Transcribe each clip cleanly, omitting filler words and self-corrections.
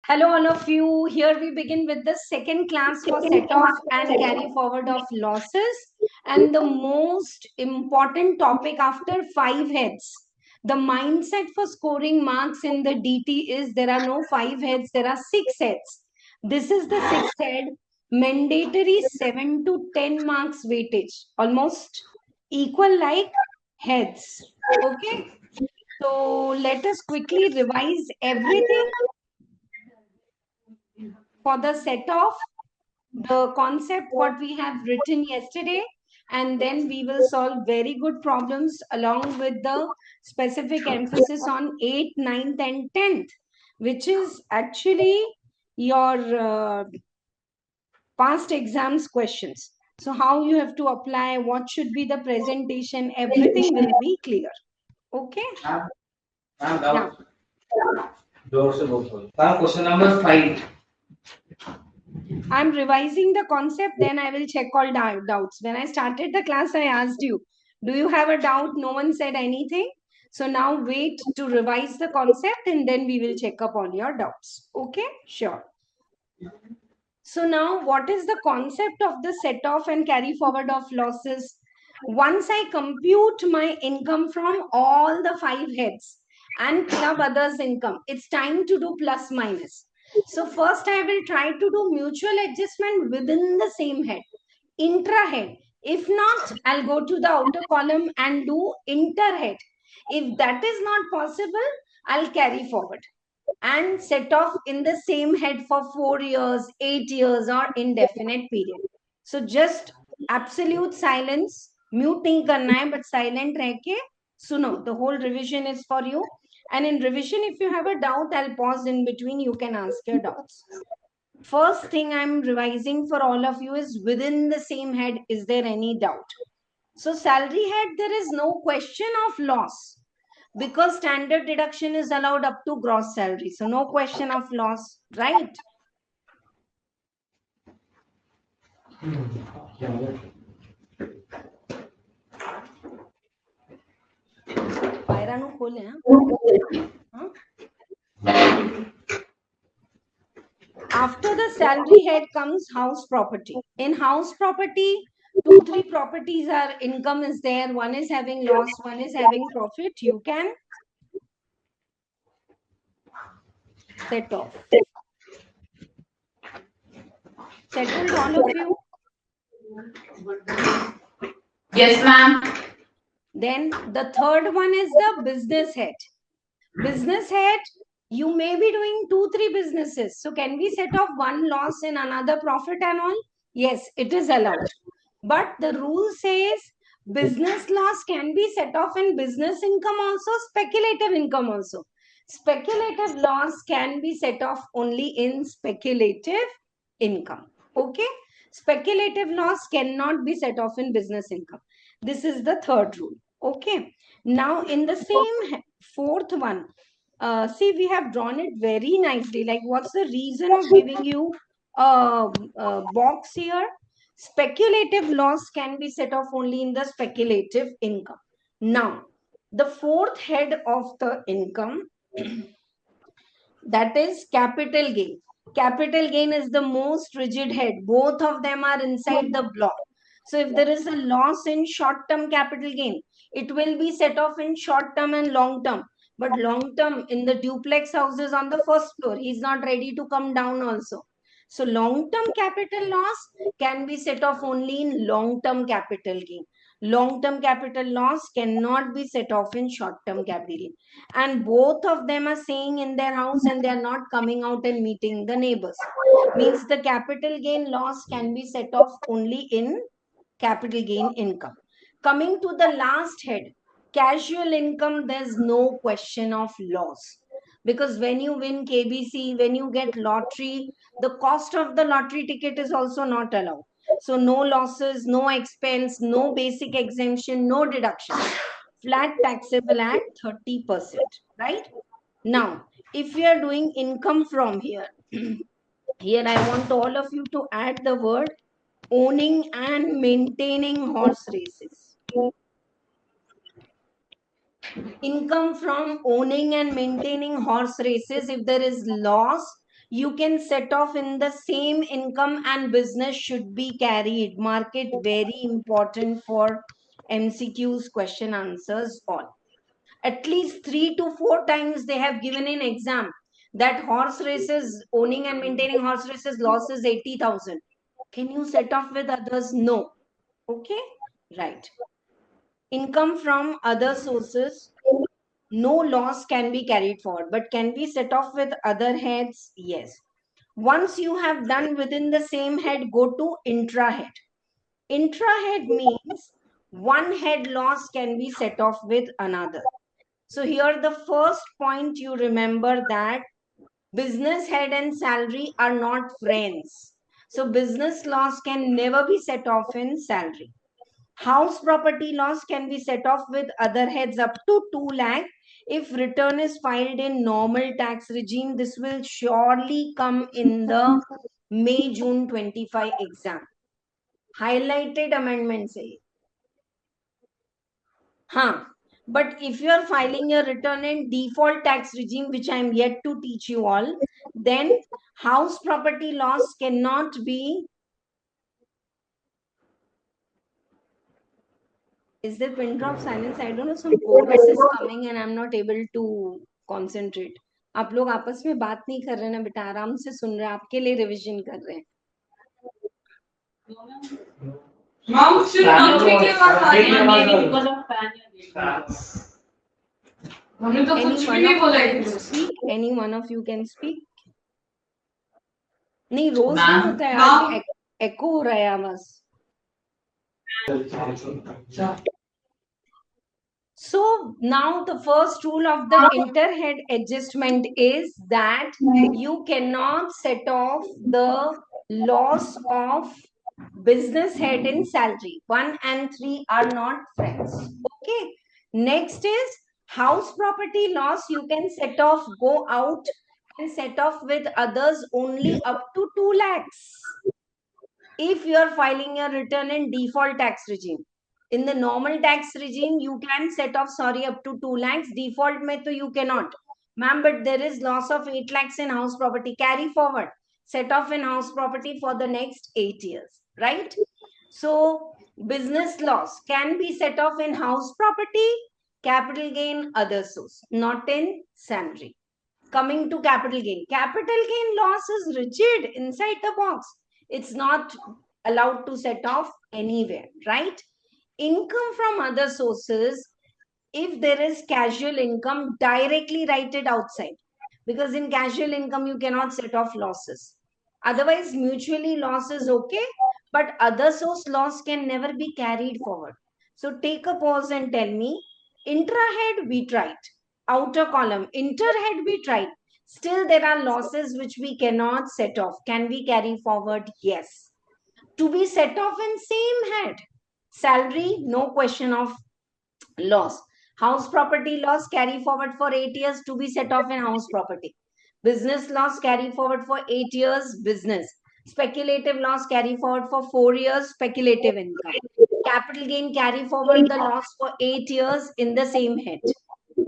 Hello, all of you. Here we begin with the second class for set off and carry forward of losses. And the most important topic after 5 heads. The mindset for scoring marks in the DT is there are no 5 heads, there are 6 heads. This is the sixth head. Mandatory 7 to 10 marks weightage. Almost equal like heads. Okay. So let us quickly revise everything for the set off, the concept what we have written yesterday, and then we will solve very good problems along with the specific emphasis on 8th, 9th and 10th, which is actually your past exams questions. So how you have to apply, what should be the presentation, everything will be clear. Okay. Yeah. Question number 5. I'm revising the concept, then I will check all doubts. When I started the class, I asked you, do you have a doubt? No one said anything. So now wait to revise the concept and then we will check up all your doubts. Okay, sure. So now what is the concept of the set off and carry forward of losses? Once I compute my income from all the 5 heads and club others income, it's time to do plus minus. So first I will try to do mutual adjustment within the same head, intra-head. If not, I'll go to the outer column and do inter-head. If that is not possible, I'll carry forward and set off in the same head for 4 years, 8 years or indefinite period. So just absolute silence, mute नहीं करना है, but silent रह के सुनो. The whole revision is for you. And in revision, if you have a doubt, I'll pause in between. You can ask your doubts. First thing I'm revising for all of you is within the same head, is there any doubt? So salary head, there is no question of loss because standard deduction is allowed up to gross salary. So no question of loss, right? पायरा नु खोले हाँ? After the salary head comes house property. In house property, 2-3 properties are income is there. One is having loss, one is having profit. You can set off. Settled all of you? Yes, ma'am. Then the third one is the business head. Business head, you may be doing 2-3 businesses. So can we set off one loss and another profit and all? Yes, it is allowed. But the rule says business loss can be set off in business income also, speculative income also. Speculative loss can be set off only in speculative income. Okay? Speculative loss cannot be set off in business income. This is the third rule. Okay. Now in the same fourth one, see, we have drawn it very nicely. Like, what's the reason of giving you a box here? Speculative loss can be set off only in the speculative income. Now, the fourth head of the income, that is capital gain. Capital gain is the most rigid head. Both of them are inside the block. So if there is a loss in short-term capital gain, it will be set off in short-term and long-term. But long-term in the duplex houses on the first floor, he's not ready to come down also. So long-term capital loss can be set off only in long-term capital gain. Long-term capital loss cannot be set off in short-term capital gain. And both of them are staying in their house and they are not coming out and meeting the neighbors. Means the capital gain loss can be set off only in capital gain income. Coming to the last head, casual income, there's no question of loss. Because when you win KBC, when you get lottery, the cost of the lottery ticket is also not allowed. So no losses, no expense, no basic exemption, no deduction. Flat taxable at 30%, right? Now, if we are doing income from here, here I want all of you to add the word owning and maintaining horse races. Income from owning and maintaining horse races, if there is loss, You can set off in the same income and business should be carried. Mark it, very important for MCQs, question answers, all. At least 3 to 4 times they have given in exam that horse races, owning and maintaining horse races, loss is 80,000. Can you set off with others? No. Okay, right. Income from other sources, no loss can be carried forward, but can we set off with other heads? Yes. Once you have done within the same head, go to intra-head. Intra-head means one head loss can be set off with another. So here the first point you remember that business head and salary are not friends. So business loss can never be set off in salary. House property loss can be set off with other heads up to 2 lakh. If return is filed in normal tax regime, this will surely come in the May-June 25 exam. Highlighted amendment say. But if you are filing your return in default tax regime, which I am yet to teach you all, then house property loss cannot be. Is there pin drop silence? I don't know, some chorus is coming and I'm not able to concentrate. आप लोग आपस में बात नहीं कर रहे ना बेटा, आराम से सुन रहे हैं, आपके लिए रिवीजन कर रहे हैं. Mom, still because of fan. हमने तो कुछ भी नहीं बोला है. Any one of you can speak. नहीं, रोज नहीं होता है, आज एको हो रहा है आवाज. So now the first rule of the interhead adjustment is that you cannot set off the loss of business head in salary. 1 and 3 are not friends. Okay. Next is house property loss. You can set off, go out and set off with others only up to 2 lakhs. If you are filing your return in default tax regime. In the normal tax regime, you can set off, up to 2 lakhs. Default mein to you cannot. Ma'am, but there is loss of 8 lakhs in house property. Carry forward. Set off in house property for the next 8 years. Right? So, business loss can be set off in house property, capital gain, other source. Not in salary. Coming to capital gain. Capital gain loss is rigid inside the box. It's not allowed to set off anywhere, right? Income from other sources, if there is casual income, directly write it outside. Because in casual income, you cannot set off losses. Otherwise, mutually loss is okay, but other source loss can never be carried forward. So take a pause and tell me, intra-head we tried, outer column, inter-head we tried. Still there are losses which we cannot set off. Can we carry forward? Yes. To be set off in same head. Salary, no question of loss. House property loss, carry forward for 8 years to be set off in house property. Business loss, carry forward for 8 years, business. Speculative loss, carry forward for 4 years, speculative income. Capital gain, carry forward the loss for 8 years in the same head,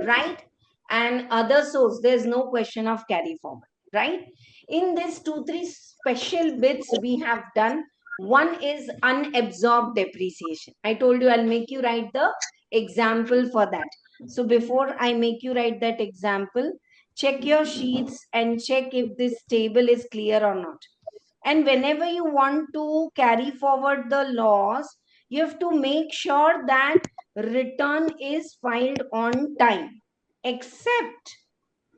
right? And other source, there's no question of carry forward, right? In this 2-3 special bits we have done. One is unabsorbed depreciation. I told you I'll make you write the example for that. So before I make you write that example, check your sheets and check if this table is clear or not. And whenever you want to carry forward the loss, you have to make sure that return is filed on time, except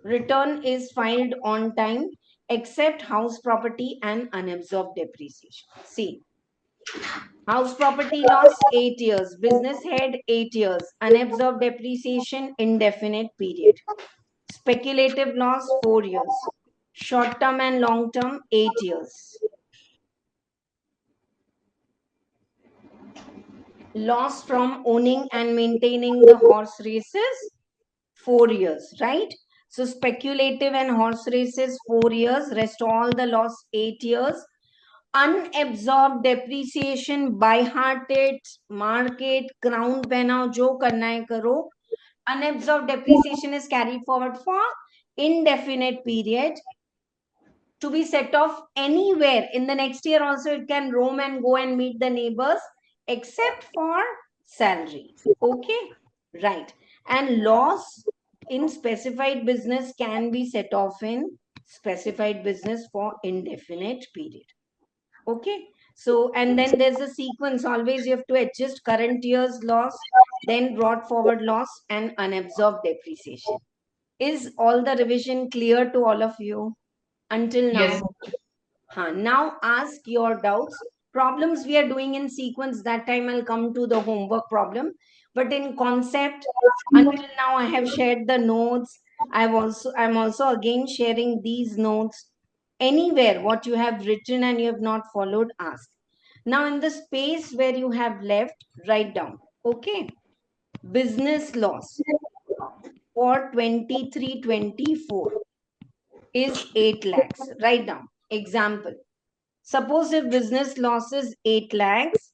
return is filed on time, except house property and unabsorbed depreciation. See, house property loss 8 years, business head 8 years, unabsorbed depreciation indefinite period, speculative loss 4 years, short term and long term 8 years. Loss from owning and maintaining the horse races 4 years, right? So speculative and horse races 4 years, rest all the loss 8 years. Unabsorbed depreciation, by heart it, market, crown पहनाओ, जो करना है करो. Unabsorbed depreciation is carried forward for indefinite period. to be set off anywhere. In the next year also, it can roam and go and meet the neighbors, except for salary. Okay, right. And loss in specified business can be set off in specified business for indefinite period. Okay, so and then there's a sequence. Always you have to adjust current year's loss, then brought forward loss, and unabsorbed depreciation. Is all the revision clear to all of you until now? Yes. Now ask your doubts. Problems we are doing in sequence. That time I'll come to the homework problem. But in concept, until now I have shared the notes. I'm also again sharing these notes. Anywhere what you have written and you have not followed, ask. Now in the space where you have left, write down. Okay. Business loss for 23-24 is 8 lakhs. Write down. Example. Suppose if business loss is 8 lakhs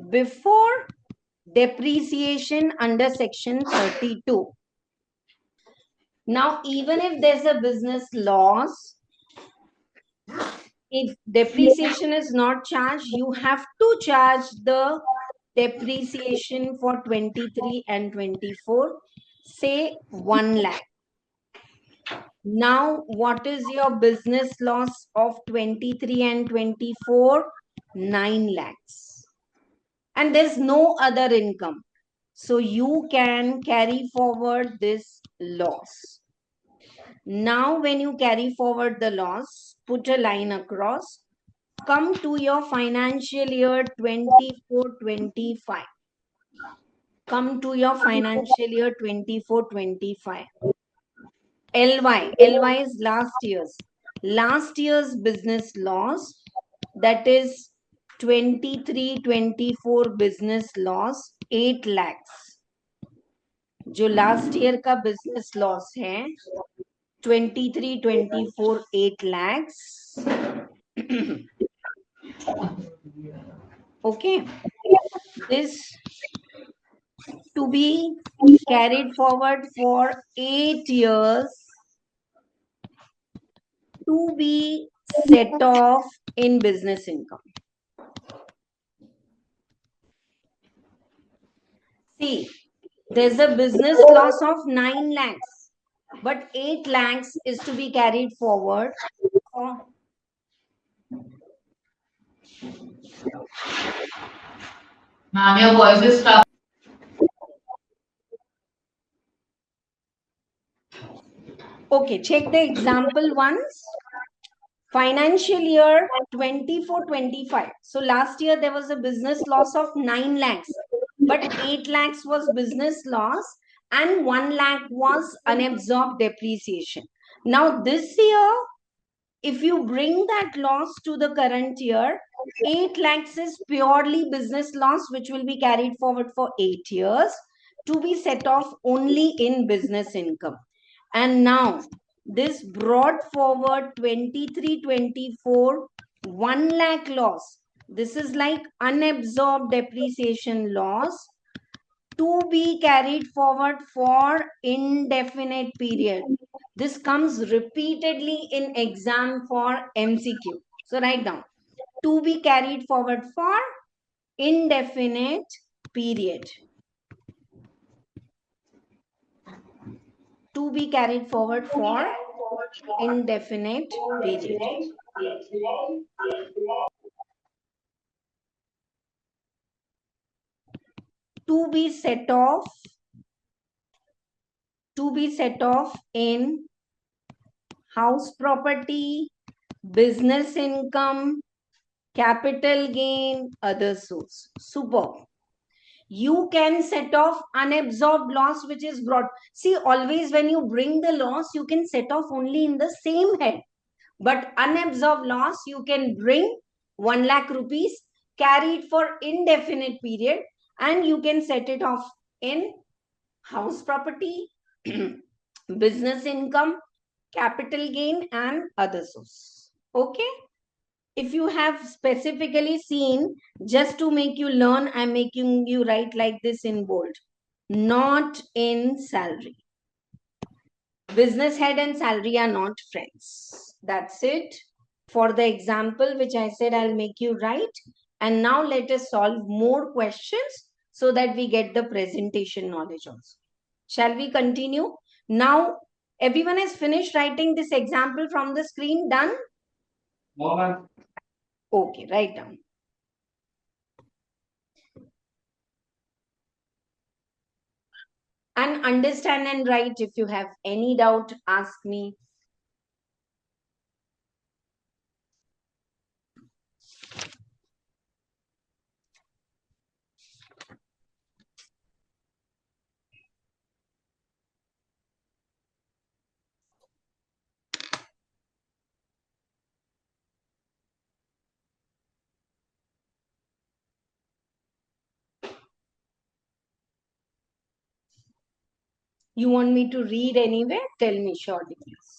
before depreciation under section 32. Now, even if there's a business loss, if depreciation is not charged, you have to charge the depreciation for 23 and 24, say 1 lakh. Now, what is your business loss of 23 and 24? 9 lakhs. And there's no other income. So you can carry forward this loss. Now, when you carry forward the loss, put a line across. Come to your financial year 24-25. Come to your financial year 24-25. LY is last year's. Last year's business loss, that is 23-24 business loss 8 lakhs. जो last year का business loss है 23-24 8 lakhs. Okay, this to be carried forward for 8 years to be set off in business income. See, there's a business loss of 9 lakhs, but 8 lakhs is to be carried forward. Ma'am, your voice is stuck. Okay, check the example once. Financial year 24-25. So last year there was a business loss of 9 lakhs, but 8 lakhs was business loss and 1 lakh was unabsorbed depreciation. Now this year, if you bring that loss to the current year, 8 lakhs is purely business loss, which will be carried forward for 8 years to be set off only in business income. And now this brought forward 23-24 1 lakh loss. This is like unabsorbed depreciation loss to be carried forward for indefinite period. This comes repeatedly in exam for MCQ. So write down, to be carried forward for indefinite period. To be carried forward for indefinite period. To be set off in house property, business income, capital gain, other source. Superb. You can set off unabsorbed loss which is brought. See, always when you bring the loss, you can set off only in the same head. But unabsorbed loss, you can bring 1 lakh rupees, carry it for indefinite period, and you can set it off in house property, business income, capital gain, and other source. Okay? If you have specifically seen, just to make you learn, I'm making you write like this in bold. Not in salary. Business head and salary are not friends. That's it. for the example which I said I'll make you write. And now let us solve more questions so that we get the presentation knowledge also. Shall we continue? Now, everyone has finished writing this example from the screen. Done? Okay, write down. And understand and write. If you have any doubt, ask me. You want me to read anywhere? Tell me shortly, please.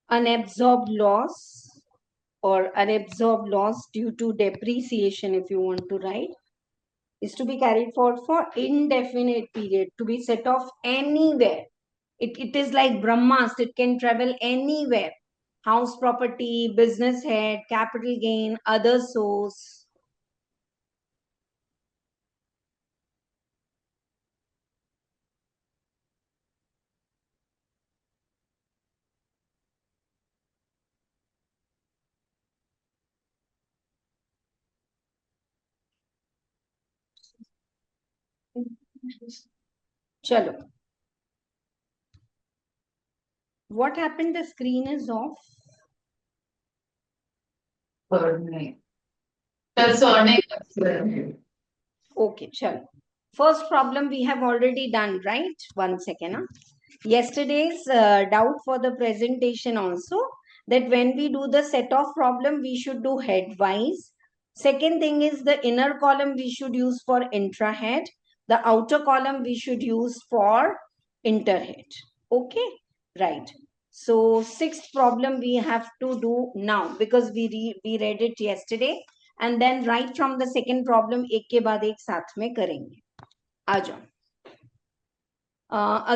Unabsorbed loss or unabsorbed loss due to depreciation, if you want to write, is to be carried forward for indefinite period, to be set off anywhere. It is like Brahmast, it can travel anywhere. House property, business head, capital gain, other source. Chalo. What happened? The screen is off. Concerning. Okay, chalo. First problem we have already done, right? 1 second. Huh? Yesterday's doubt for the presentation also, that when we do the set off problem, we should do headwise. Second thing is the inner column we should use for intra-head. The outer column we should use for inter-head. Okay, right. So sixth problem we have to do now because we read it yesterday, and then right from the second problem एक के बाद एक साथ में करेंगे. आ जाओ.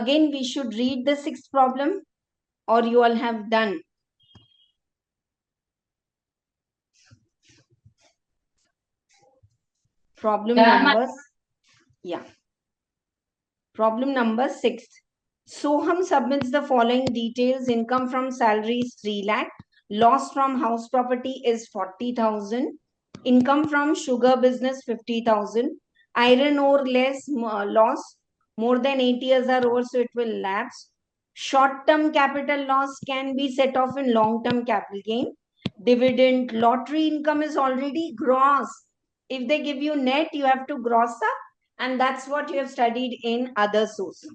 Again, we should read the sixth problem, or you all have done. Problem number, yeah. Problem number 6. Soham submits the following details. Income from salary is 3 lakh. Loss from house property is 40,000. Income from sugar business 50,000. Iron ore less loss. More than 8 years are over, so it will lapse. Short-term capital loss can be set off in long-term capital gain. Dividend, lottery income is already gross. If they give you net, you have to gross up, and that's what you have studied in other sources.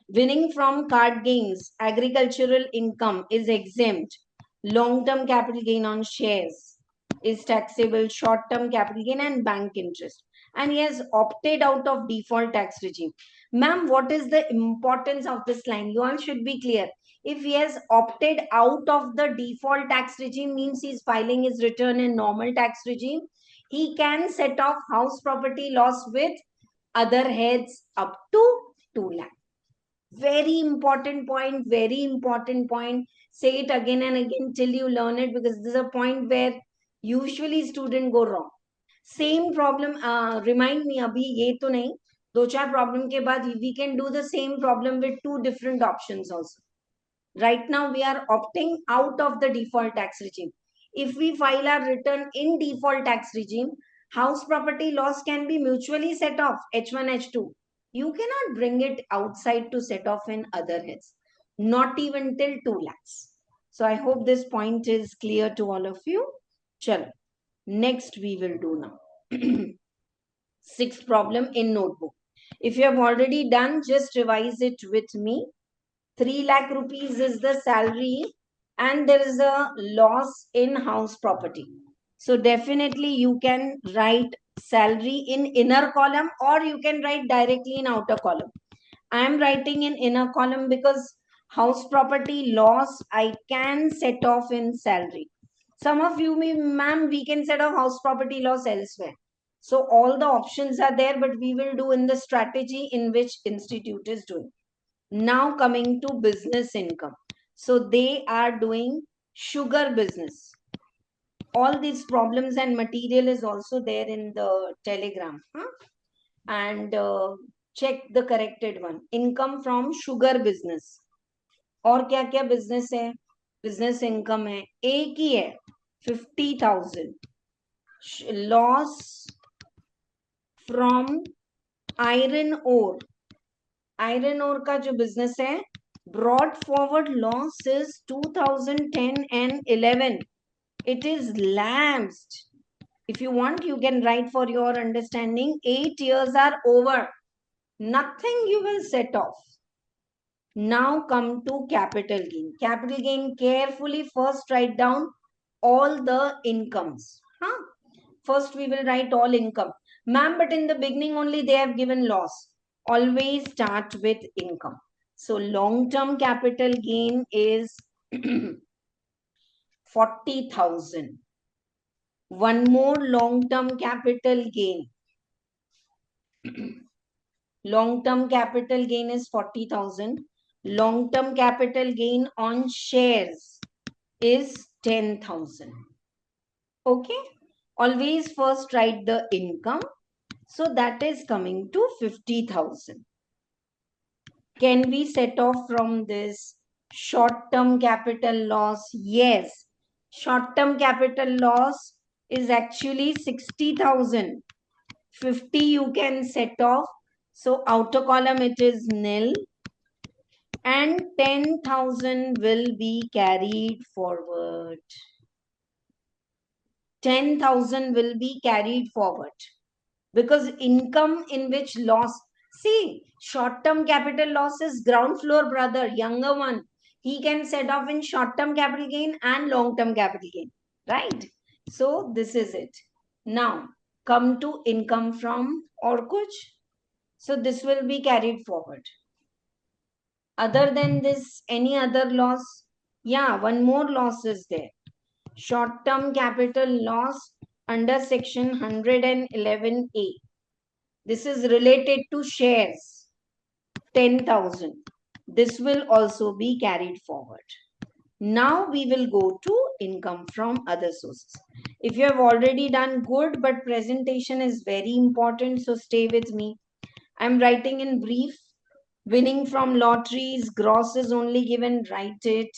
Winning from card games, agricultural income is exempt. Long-term capital gain on shares is taxable. Short-term capital gain and bank interest. And he has opted out of default tax regime. Ma'am, what is the importance of this line? You all should be clear. If he has opted out of the default tax regime, means he is filing his return in normal tax regime, he can set off house property loss with other heads up to 2 lakh. Very important point, very important point. Say it again and again till you learn it, because this is a point where usually students go wrong. Same problem, remind me, abhi ye to nahi, do char problem ke baad we can do the same problem with 2 different options also. Right now we are opting out of the default tax regime. If we file our return in default tax regime, house property loss can be mutually set off, H1, H2. You cannot bring it outside to set off in other heads, not even till 2 lakhs. So I hope this point is clear to all of you. Chalo. Next we will do now. Sixth problem in notebook. If you have already done, just revise it with me. 3 lakh rupees is the salary and there is a loss in house property. So definitely you can write salary in inner column or you can write directly in outer column. I am writing in inner column because house property loss I can set off in salary. Some of you may, ma'am, we can set off house property loss elsewhere. So all the options are there, but we will do in the strategy in which institute is doing. Now coming to business income. So they are doing sugar business. All these problems and material is also there in the telegram. Huh? And check the corrected one. Income from sugar business. और क्या क्या business है? Business income है, एक ही है, 50,000. Loss from iron ore. Iron ore का जो बिजनेस है, brought forward loss is 2010 and 11. It is lapsed. If you want, you can write for your understanding. 8 years are over. Nothing you will set off. Now come to capital gain. Capital gain, carefully first write down all the incomes. Huh? First we will write all income. Ma'am, but in the beginning only they have given loss. Always start with income. So long-term capital gain is 40,000. One more long-term capital gain. Long-term capital gain is 40,000. Long-term capital gain on shares is 10,000. Okay. Always first write the income. So that is coming to 50,000. Can we set off from this short-term capital loss? Yes. Short-term capital loss is actually 60,000. 50 you can set off. So outer column it is nil. And 10,000 will be carried forward. 10,000 will be carried forward. Because income in which loss, see, short-term capital loss is ground floor brother, younger one. He can set off in short-term capital gain and long-term capital gain, right? So this is it. Now come to income from और कुछ. So this will be carried forward. Other than this, any other loss? Yeah, one more loss is there. Short-term capital loss under section 111A. This is related to shares, 10,000. This will also be carried forward. Now we will go to income from other sources. If you have already done good, but presentation is very important, so stay with me. I'm writing in brief. Winning from lotteries, gross is only given, write it.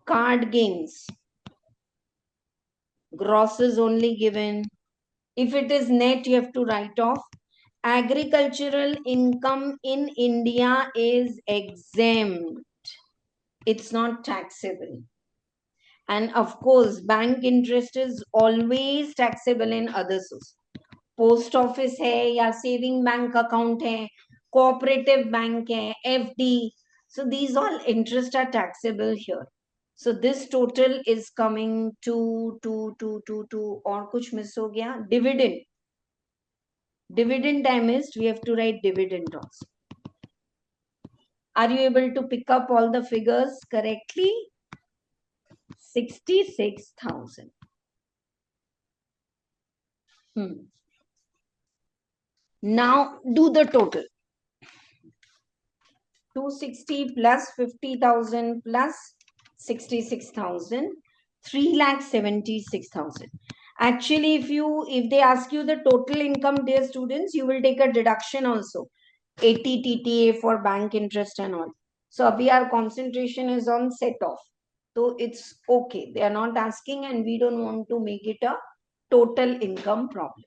Card games, gross is only given. If it is net, you have to write off. Agricultural income in India is exempt. It's not taxable. And of course, bank interest is always taxable in other sources. Post office है या saving bank account है, cooperative bank है, FD. So these all interest are taxable here. So this total is coming to और कुछ miss हो गया, dividend. Dividend I missed, we have to write dividend also. Are you able to pick up all the figures correctly? 66,000. Now do the total. 260 plus 50,000 plus 66,000, 3,76,000. Actually, if they ask you the total income, dear students, you will take a deduction also. 80 TTA for bank interest and all. So our concentration is on set off. So it's okay. They are not asking and we don't want to make it a total income problem.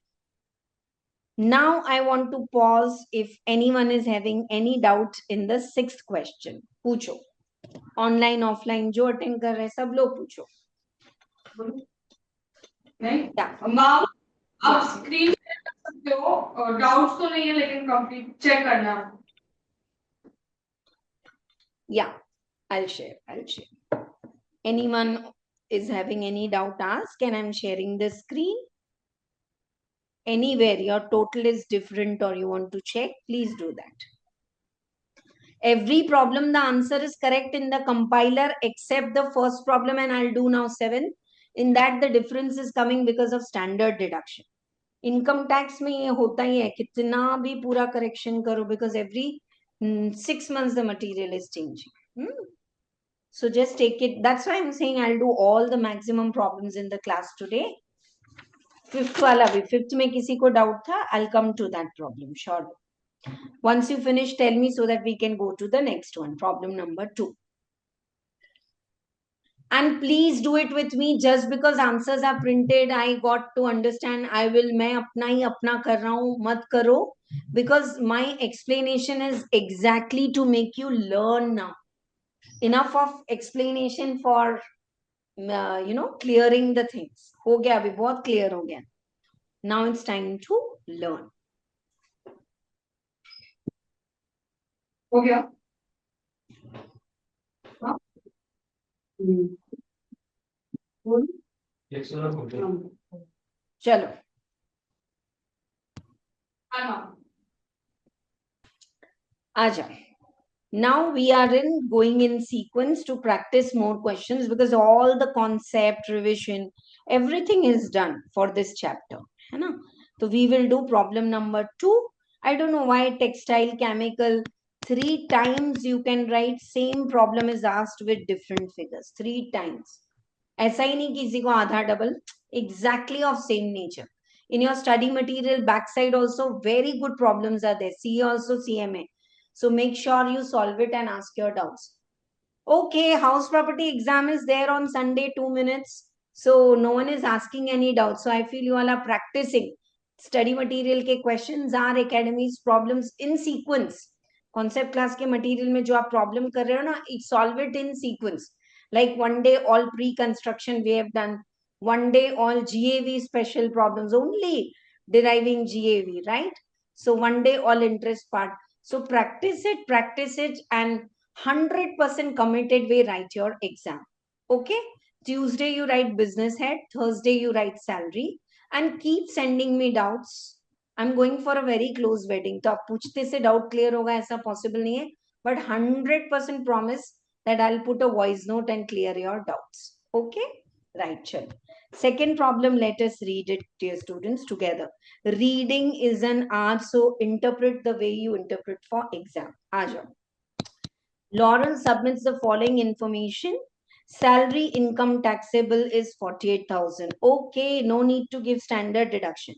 Now I want to pause if anyone is having any doubt in the 6th question. पूछो. Online, offline, जो attend कर रहे सब लोग पूछो. Yeah. Mom, up screen. Doubts तो नहीं है लेकिन कंप्लीट चेक करना है। Yeah, I'll share. Anyone is having any doubt, ask, and I'm sharing the screen. Anywhere your total is different or you want to check, please do that. Every problem the answer is correct in the compiler except the first problem, and I'll do now 7. In that the difference is coming because of standard deduction. Income tax में ये होता ही है, कितना भी पूरा correction करो, because every 6 months the material is changing. So just take it. That's why I'm saying I'll do all the maximum problems in the class today. Fifth वाला भी, fifth में किसी को doubt था, I'll come to that problem, sure. Once you finish, tell me so that we can go to the next one, problem number 2. And please do it with me. Just because answers are printed, I got to understand. I will, मैं अपना ही अपना कर रहा हूँ, मत करो, because my explanation is exactly to make you learn now. Enough of explanation for clearing the things. हो गया, अभी बहुत clear हो गया. Now it's time to learn. हो गया? चलो. आजा. Now we are going in sequence to practice more questions, because all the concept revision, everything is done for this chapter. है ना? So we will do problem number 2. I don't know why textile, chemical, 3 times you can write same problem is asked with different figures. 3 times. ऐसा ही नहीं किसी को आधा double, exactly of same nature. In your study material backside also very good problems are there. CA also CMA. So make sure you solve it and ask your doubts. Okay, house property exam is there on Sunday, 2 minutes. So no one is asking any doubts. So I feel you all are practicing. Study material के questions are academies problems in sequence. Concept class के material में जो आप problem कर रहे हो ना, solve it in sequence. Like one day all pre-construction we have done. One day all GAV special problems, only deriving GAV, right? So one day all interest part. So practice it, and 100% committed way write your exam. Okay? Tuesday you write business head, Thursday you write salary, and keep sending me doubts. I'm going for a very close wedding. तो आप पूछते से doubt clear होगा ऐसा possible नहीं है, but 100% promise that I'll put a voice note and clear your doubts. Okay? Right, chalo. Second problem, let us read it, dear students, together. Reading is an art, so interpret the way you interpret for exam. Aaja. Lauren submits the following information. Salary income taxable is 48,000. Okay, no need to give standard deduction.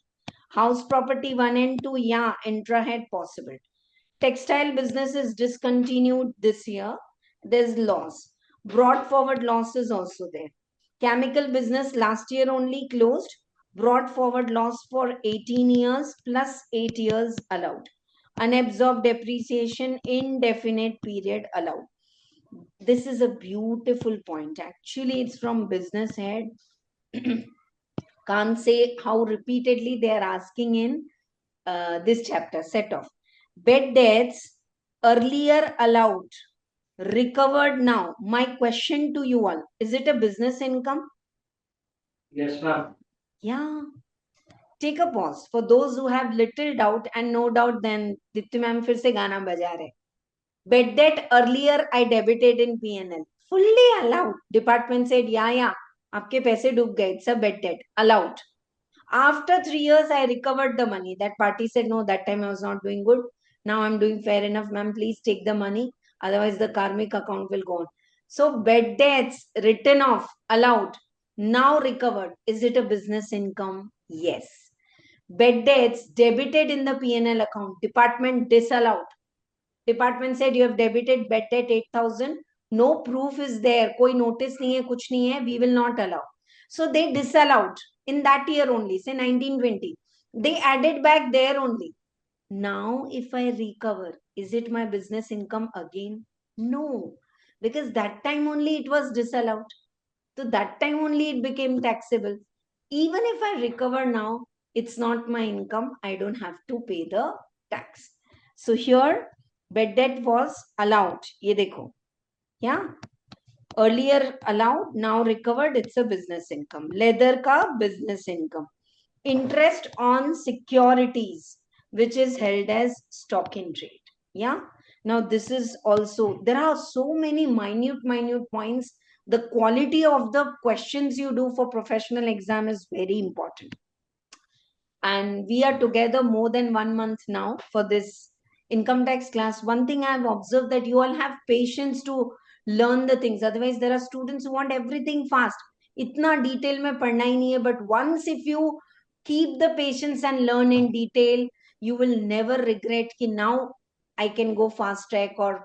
House property 1 and 2, yeah, intra-head possible. Textile business is discontinued this year. There's loss. Brought forward loss is also there. Chemical business last year only closed. Brought forward loss for 18 years plus 8 years allowed. Unabsorbed depreciation, indefinite period allowed. This is a beautiful point. Actually, it's from business head. Can't say how repeatedly they are asking in this chapter. Set off. Bed debts earlier allowed, recovered now. My question to you all, is it a business income? Yes, ma'am. Yeah. Take a pause. For those who have little doubt and no doubt, then Dipti ma'am फिर से गाना बजा रहे. Bed debt earlier I debited in PNL. Fully allowed. Department said, yeah, आपके पैसे डूब गए. It's a bed debt. Allowed. After 3 years, I recovered the money. That party said, no, that time I was not doing good. Now I'm doing fair enough, ma'am. Please take the money. Otherwise, the karmic account will go on. So, bed debts written off, allowed, now recovered. Is it a business income? Yes. Bed debts debited in the P&L account. Department disallowed. Department said you have debited bed debt 8,000. No proof is there. Koi notice nahi hai, kuch nahi hai. We will not allow. So they disallowed in that year only, say 1920. They added back there only. Now, if I recover, is it my business income again? No, because that time only it was disallowed. So that time only it became taxable. Even if I recover now, it's not my income, I don't have to pay the tax. So here bad debt was allowed, ye dekho, yeah, earlier allowed, now recovered, it's a business income. Leather ka business income. Interest on securities which is held as stock in trade, yeah. Now this is also, there are so many minute points. The quality of the questions you do for professional exam is very important, and we are together more than 1 month now for this income tax class. One thing I've observed, that you all have patience to learn the things. Otherwise there are students who want everything fast, itna detail mein padhna hi nahi hai. But once if you keep the patience and learn in detail, you will never regret ki now I can go fast track or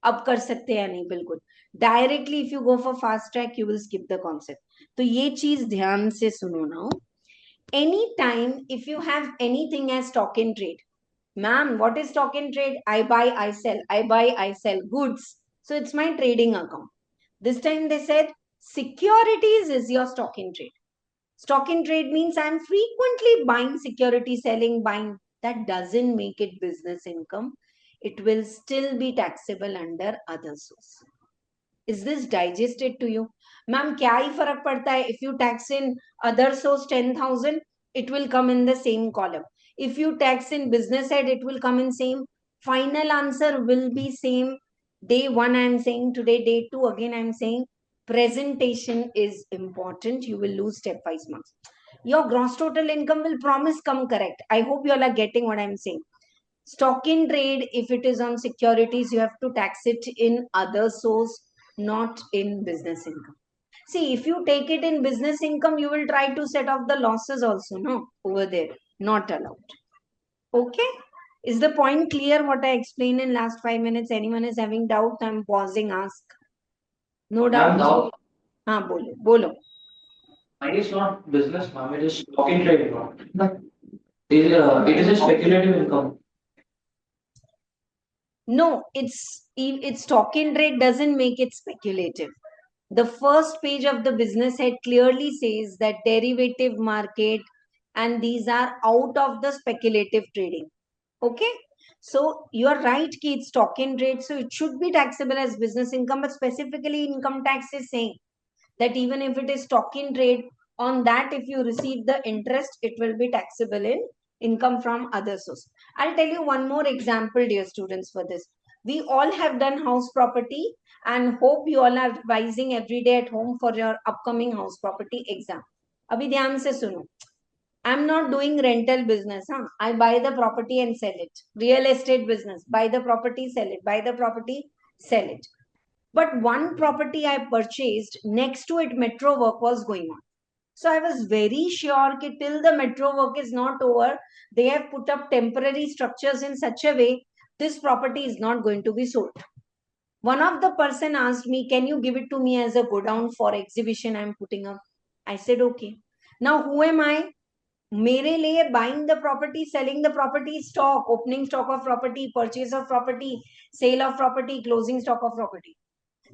अब कर सकते हैं या नहीं. बिल्कुल directly if you go for fast track you will skip the concept. तो ये चीज ध्यान से सुनो ना. Anytime if you have anything as stock in trade, ma'am, what is stock in trade? I buy, I sell, I buy, I sell goods, so it's my trading account. This time they said securities is your stock in trade. Stock in trade means I'm frequently buying security, selling, buying. That doesn't make it business income. It will still be taxable under other source. Is this digested to you? Ma'am, क्या ही फर्क पड़ता है? If you tax in other source 10,000, it will come in the same column. If you tax in business head, it will come in same. Final answer will be same. Day one, I am saying today. Day two, again, I am saying presentation is important. You will lose stepwise marks. Your gross total income will promise come correct. I hope you all are getting what I am saying. Stock in trade, if it is on securities, you have to tax it in other source, not in business income. See, if you take it in business income, you will try to set off the losses also, no? Over there, not allowed. Okay? Is the point clear what I explained in last 5 minutes? Anyone is having doubt? I'm pausing, ask. No doubt? Now, हाँ बोलो बोलो. it is not business, ma'am. It is stock in trade, ma'am. It is a speculative income. No, it's stock in trade doesn't make it speculative. The first page of the business head clearly says that derivative market, and these are out of the speculative trading. Okay, so you are right ki it's stock in trade, so it should be taxable as business income. But specifically income tax is saying that even if it is stock in trade, on that if you receive the interest, it will be taxable in income from other source. I'll tell you one more example, dear students, for this. We all have done house property, and hope you all are revising every day at home for your upcoming house property exam. Abhi dhyan se suno. I'm not doing rental business. Huh? I buy the property and sell it. Real estate business. Buy the property, sell it. Buy the property, sell it. But one property I purchased, next to it, metro work was going on. So I was very sure that till the metro work is not over, they have put up temporary structures in such a way, this property is not going to be sold. One of the person asked me, can you give it to me as a go down for exhibition I'm putting up? I said, okay. Now who am I? मेरे लिए buying the property, selling the property, stock, opening stock of property, purchase of property, sale of property, closing stock of property.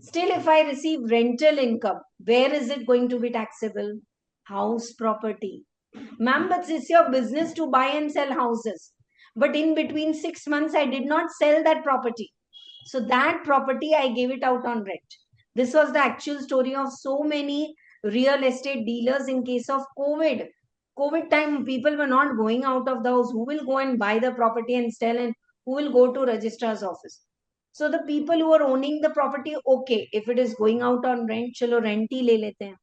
Still, if I receive rental income, where is it going to be taxable? House property. Ma'am, but it's your business to buy and sell houses. But in between 6 months, I did not sell that property. So that property, I gave it out on rent. This was the actual story of so many real estate dealers in case of COVID. COVID time, people were not going out of the house. Who will go and buy the property and sell, and who will go to registrar's office? So the people who are owning the property, okay, if it is going out on rent, chalo rent hi le lete hain.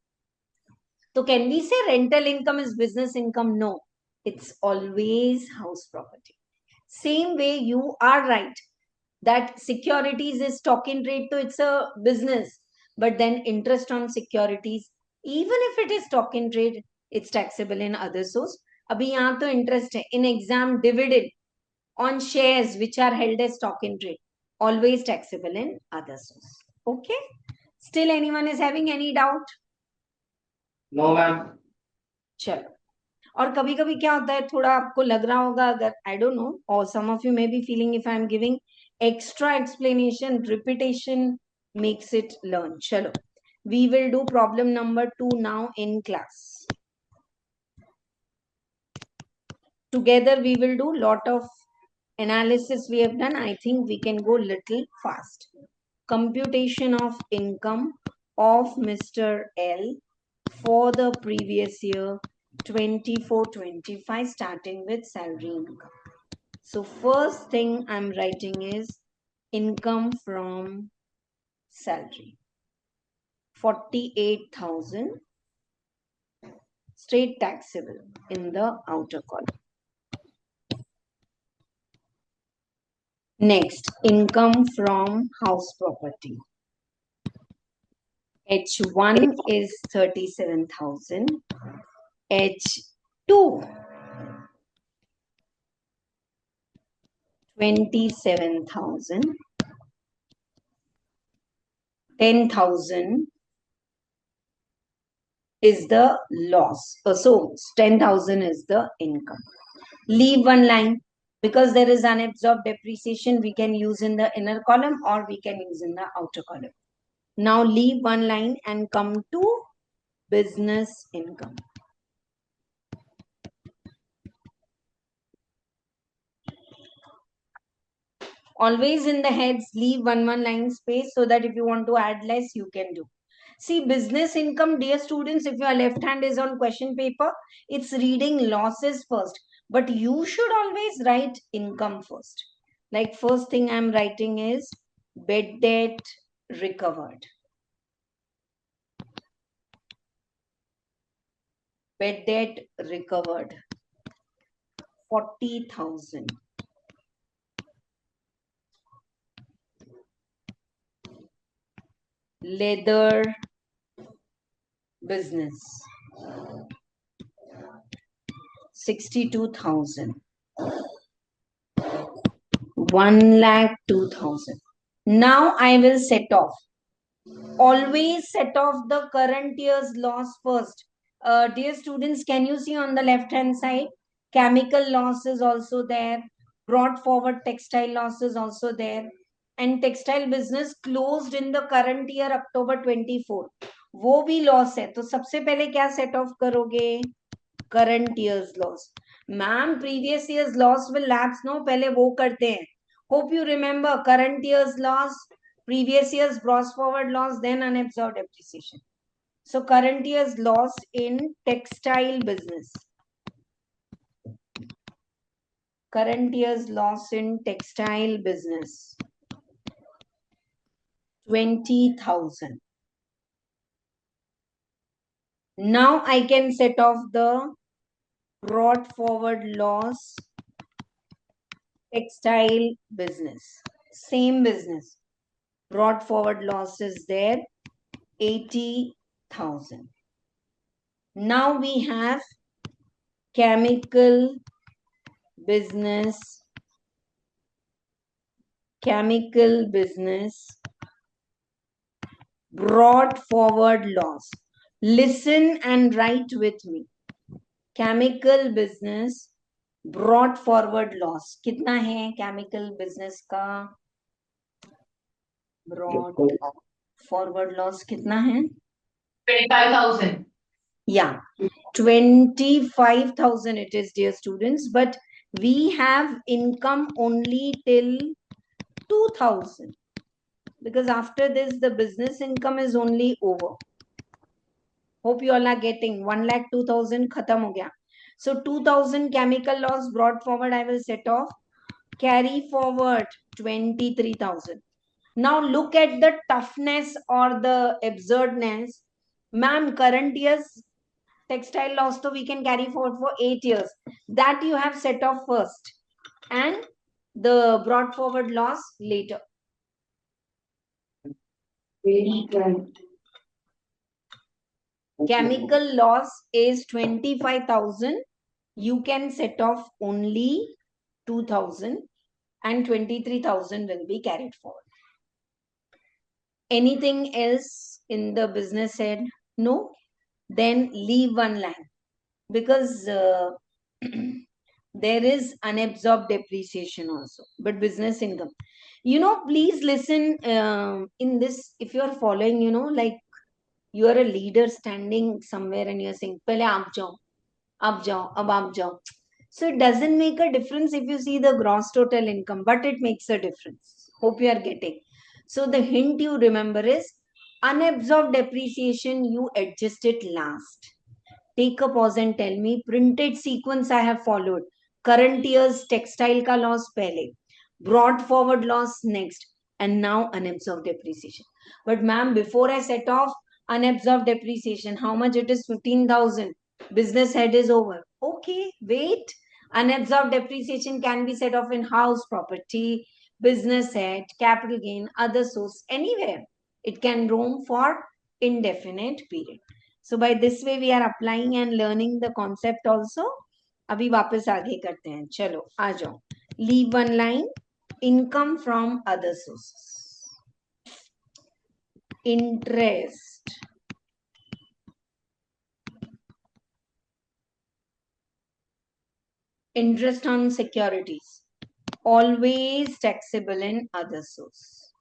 So can we say rental income is business income? No, it's always house property. Same way, you are right that securities is stock in trade, so it's a business. But then interest on securities, even if it is stock in trade, it's taxable in other source. Abhi yahan to interest hai. In exam, dividend on shares which are held as stock in trade, always taxable in other source. Okay? Still anyone is having any doubt? No, ma'am. चलो. और कभी कभी क्या होता है, थोड़ा आपको लग रहा होगा, अगर आई डोंट नो, और some of you may be feeling if I am giving extra explanation, repetition makes it learn. Chalo, we will do problem number 2 now in class. Together we will do lot of analysis we have done. I think we can go little fast. Computation of income of Mr. L for the previous year 24-25, starting with salary income. So first thing I'm writing is income from salary. 48,000 straight taxable in the outer column. Next, income from house property. H1 is 37,000. H2 27,000. 10,000 is the loss. So 10,000 is the income. Leave one line because there is unabsorbed depreciation. We can use in the inner column or we can use in the outer column. Now leave one line and come to business income. Always in the heads, leave one line space so that if you want to add less, you can do. See, business income, dear students, if your left hand is on question paper, it's reading losses first. But you should always write income first. Like first thing I'm writing is bad debt recovered. Bad debt recovered. 40,000. Leather business. 62,000. 1,02,000. Now I will set off. Always set off the current year's loss first. Dear students, can you see on the left hand side? Chemical loss is also there. Brought forward textile loss is also there. And textile business closed in the current year October 24. वो भी loss है तो सबसे पहले क्या set off करोगे current year's loss ma'am previous year's loss will lapse no पहले वो करते हैं hope you remember current year's loss previous year's gross forward loss, then unabsorbed depreciation. So current year's loss in textile business. Current year's loss in textile business. 20,000. Now I can set off the brought forward loss textile business. Same business. Brought forward loss is there, 80,000. Now we have chemical business. Chemical business. Brought forward loss. Listen and write with me. Chemical business. Brought forward loss. कितना है chemical business का? Brought forward loss कितना है? 25,000. Yeah, 25,000 it is, dear students, but we have income only till 2,000 because after this the business income is only over. Hope you all are getting 1,02,000 khatam ho gaya. So 2,000 chemical loss brought forward I will set off. Carry forward 23,000. Now look at the toughness or the absurdness. Ma'am, current year's textile loss, so we can carry forward for 8 years. That you have set off first. And the brought forward loss later. Chemical loss is 25,000. You can set off only 2,000 and 23,000 will be carried forward. Anything else in the business head? No? Then leave one line because there is unabsorbed depreciation also, but business income. Please listen in this, if you are following, like you are a leader standing somewhere and you're saying, pehle aap jao, ab jao, ab aap jao. So it doesn't make a difference if you see the gross total income, but it makes a difference. Hope you are getting. So the hint you remember is unabsorbed depreciation, you adjust it last. Take a pause and tell me printed sequence I have followed. Current year's textile ka loss pehle, brought forward loss next, and now unabsorbed depreciation. But ma'am, before I set off unabsorbed depreciation, how much it is? 15,000. Business head is over. Okay, wait. Unabsorbed depreciation can be set off in house property, business head, capital gain, other source, anywhere. It can roam for indefinite period. So by this way we are applying and learning the concept also. अभी वापस आगे करते हैं. चलो आ जाओ. Leave one line. Income from other sources. Interest. Interest on securities. Always taxable in other source.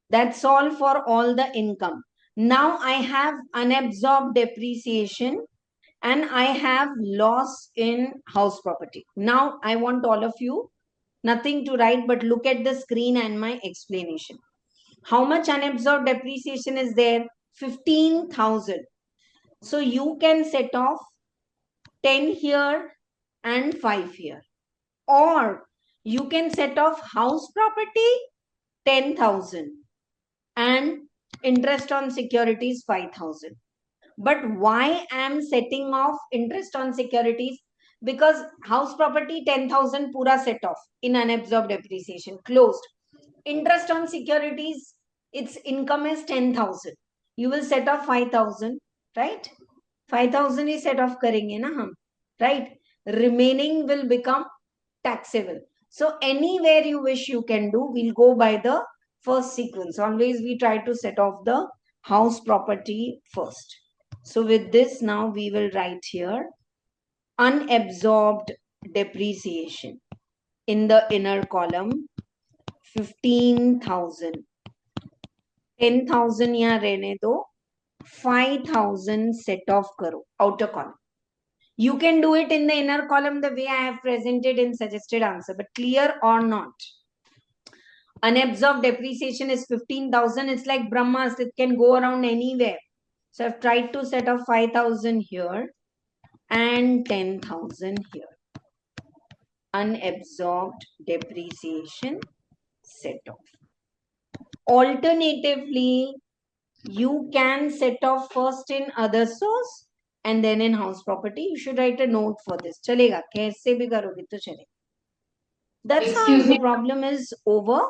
That's all for all the income. Now I have unabsorbed depreciation and I have loss in house property. Now I want all of you, nothing to write, but look at the screen and my explanation. How much unabsorbed depreciation is there? 15,000. So you can set off 10 here and 5 here. Or you can set off house property 10,000 and interest on securities 5,000. But why I am setting off interest on securities? Because house property 10,000 pura set off in unabsorbed depreciation, closed. Interest on securities, its income is 10,000. You will set off 5,000, right? 5,000 is set off karenge na hum, right? Remaining will become taxable. So anywhere you wish you can do, we'll go by the first sequence. Always we try to set off the house property first. So with this now we will write here unabsorbed depreciation in the inner column 15,000. 10,000 यहाँ रहने दो, 5,000 set off करो outer column. You can do it in the inner column the way I have presented in suggested answer, but clear or not? Unabsorbed depreciation is 15,000. It's like Brahmas. It can go around anywhere. So I've tried to set off 5,000 here and 10,000 here. Unabsorbed depreciation set off. Alternatively, you can set off first in other source and then in house property. You should write a note for this. Chalega, kaise bhi karoge to chalega. That's how the problem is over.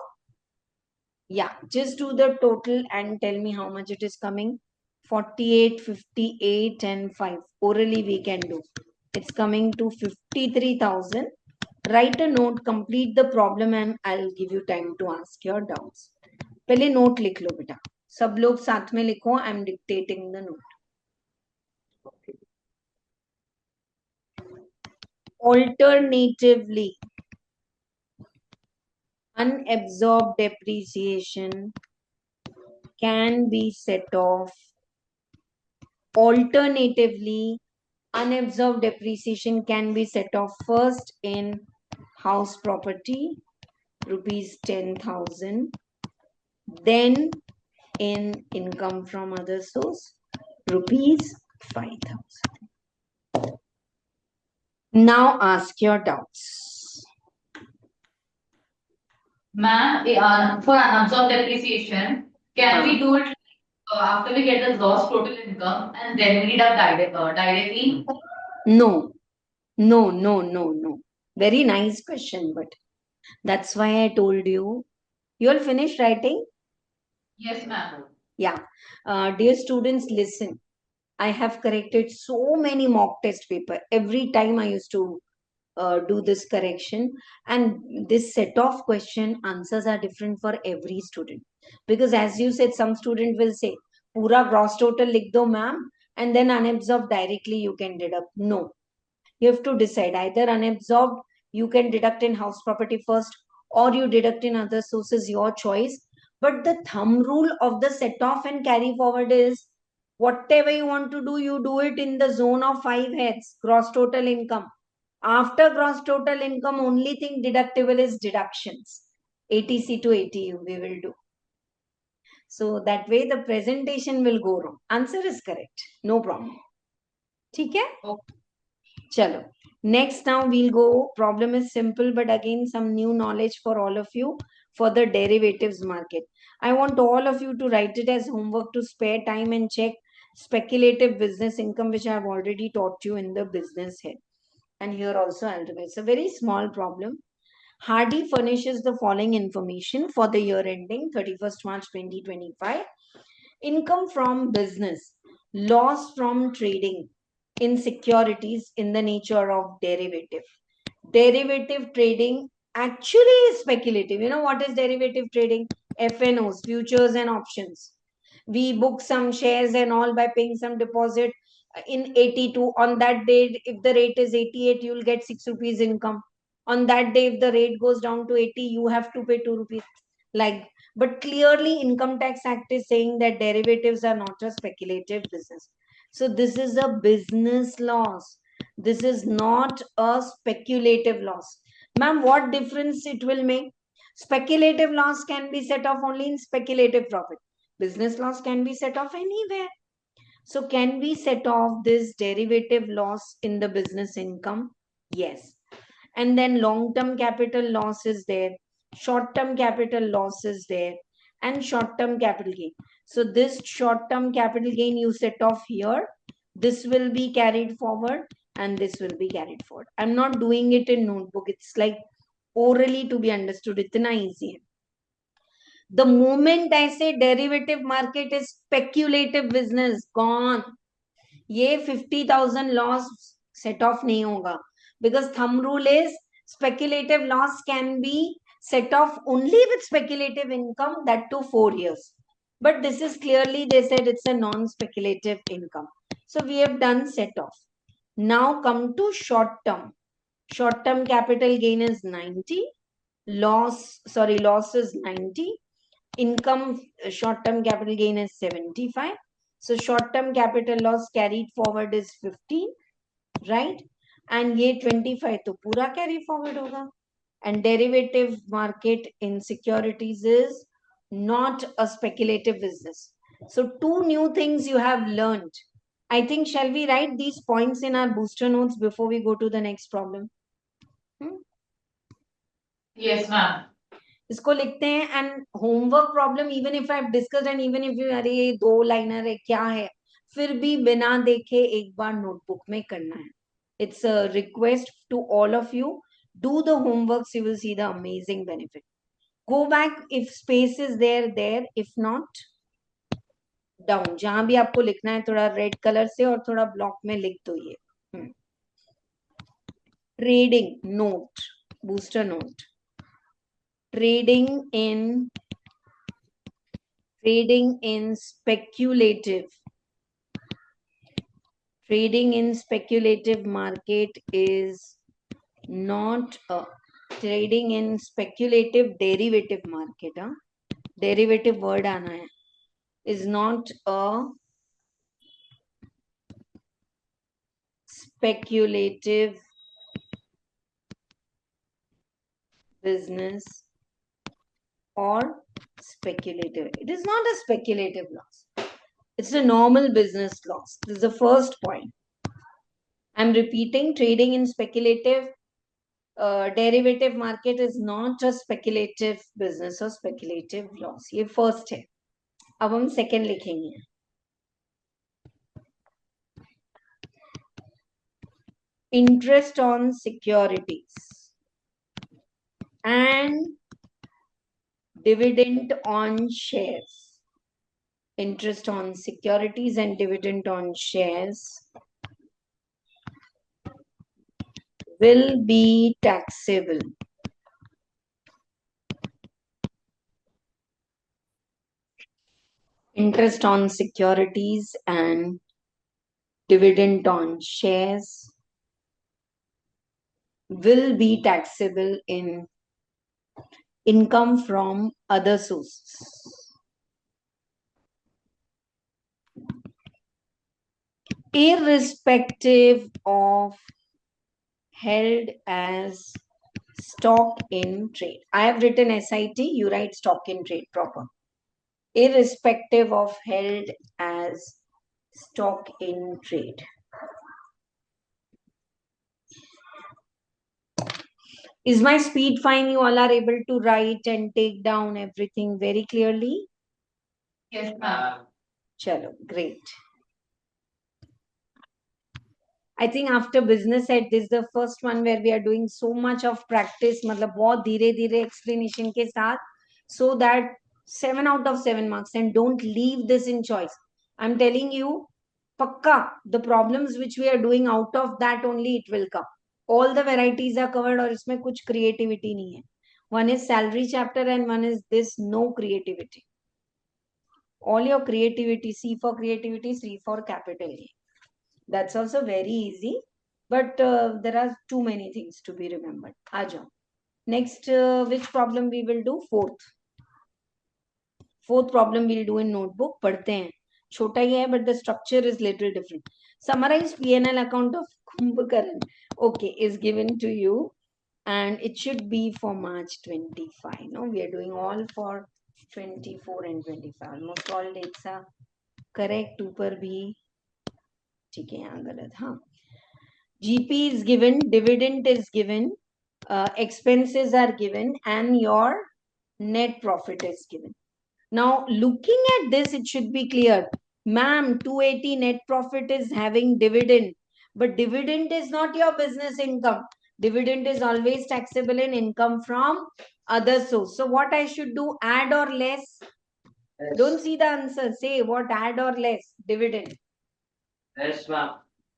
Yeah, just do the total and tell me how much it is coming. 48, 58 and 5. Orally we can do. It's coming to 53,000. Write a note, complete the problem and I'll give you time to ask your doubts. पहले note लिख लो बेटा. सब लोग साथ में लिखो. I'm dictating the note. Alternatively, unabsorbed depreciation can be set off. Alternatively, unabsorbed depreciation can be set off first in house property, rupees 10,000, then in income from other source, rupees 5,000. Now ask your doubts. Ma'am, for unabsorbed depreciation, can we do it after we get the gross total income and then we deduct directly? No, no, no, no, no. Very nice question, but that's why I told you. You all finished writing? Yes, ma'am. Yeah. Dear students, listen. I have corrected so many mock test paper. Every time I used to do this correction, and this set of question answers are different for every student. Because as you said, some student will say, "Pura gross total likh do, ma'am, and then unabsorbed directly you can deduct." No, you have to decide. Either unabsorbed you can deduct in house property first, or you deduct in other sources, your choice. But the thumb rule of the set off and carry forward is Whatever you want to do, you do it in the zone of 5 heads, gross total income. After gross total income, only thing deductible is deductions. ATC to ATU we will do. So that way the presentation will go wrong. Answer is correct. No problem. ठीक है? Chalo. Next now we'll go. Problem is simple, but again some new knowledge for all of you for the derivatives market. I want all of you to write it as homework to spare time and check speculative business income, which I have already taught you in the business head. And here also I'll do it. It's a very small problem. Hardy furnishes the following information for the year ending 31st March 2025. Income from business, loss from trading in securities in the nature of derivative. Derivative trading actually is speculative. You know what is derivative trading? FNOs, futures and options. We book some shares and all by paying some deposit in 82. On that day, if the rate is 88, you'll get 6 rupees income. On that day, if the rate goes down to 80, you have to pay 2 rupees. Like, but clearly Income Tax Act is saying that derivatives are not a speculative business. So this is a business loss. This is not a speculative loss. Ma'am, what difference it will make? Speculative loss can be set off only in speculative profit. Business loss can be set off anywhere. So can we set off this derivative loss in the business income? Yes. And then long-term capital loss is there, short-term capital loss is there, and short-term capital gain. So this short-term capital gain you set off here, this will be carried forward and this will be carried forward. I'm not doing it in notebook. It's like orally to be understood. Itna easy hai. The moment I say derivative market is speculative business, gone. ये 50,000 loss set of नहीं होगा because thumb rule is speculative loss can be set off only with speculative income, that too 4 years. But this is clearly they said it's a non-speculative income. So we have done set off. Now come to short term. Short term capital gain is 90. Loss is 90. Income short term capital gain is 75. So short term capital loss carried forward is 15, right? And ye 25 to pura carry forward hoga. And derivative market in securities is not a speculative business. So two new things you have learned. I think shall we write these points in our booster notes before we go to the next problem? Yes, ma'am. इसको लिखते हैं and homework problem even if I have discussed and even if you अरे ये 2 liner है क्या है, फिर भी बिना देखे एक बार नोटबुक में करना है. It's a request to all of you, do the homework, you will see the amazing benefit. Go back if space is there, if not down. जहां भी आपको लिखना है थोड़ा रेड कलर से और थोड़ा ब्लॉक में लिख दो ये. Trading note, booster note. Trading in speculative market is not a trading in speculative derivative market. Derivative word आना है, is not a speculative business or speculative. It is not a speculative loss. It's a normal business loss. This is the first point. I'm repeating, trading in speculative derivative market is not a speculative business or speculative loss. ये first है. अब हम second लिखेंगे. Interest on securities and dividend on shares. Interest on securities and dividend on shares will be taxable. Interest on securities and dividend on shares will be taxable in income from other sources. irrespective of held as stock in trade. I have written SIT, you write stock in trade proper. Irrespective of held as stock in trade. Is my speed fine? You all are able to write and take down everything very clearly? Yes, ma'am. Chalo, great. I think after business head, this is the first one where we are doing so much of practice, मतलब बहुत धीरे धीरे explanation के साथ, so that 7 out of 7 marks, and don't leave this in choice. I'm telling you, pakka, the problems which we are doing out of that only it will come. All the varieties are covered और इसमें कुछ creativity नहीं है. One is salary chapter and one is this no creativity. All your creativity, C for creativity, C for capital A. That's also very easy, but there are too many things to be remembered. Aja. Next, which problem we will do? Fourth problem we'll do in notebook. पढ़ते हैं. छोटा ही है, but the structure is little different. Summarize P&L account of Kumbhakaran. Okay, is given to you, and it should be for March 25. No, we are doing all for 24 and 25. Almost all dates are correct. ऊपर भी ठीक है, यहाँ गलत. हाँ. GP is given, dividend is given, expenses are given, and your net profit is given. Now, looking at this, it should be clear. Ma'am, 280 net profit is having dividend, but dividend is not your business income. Dividend is always taxable in income from other source. So, what I should do? Add or less? Yes. Don't see the answer. Say what, add or less? Dividend. Yes, ma'am.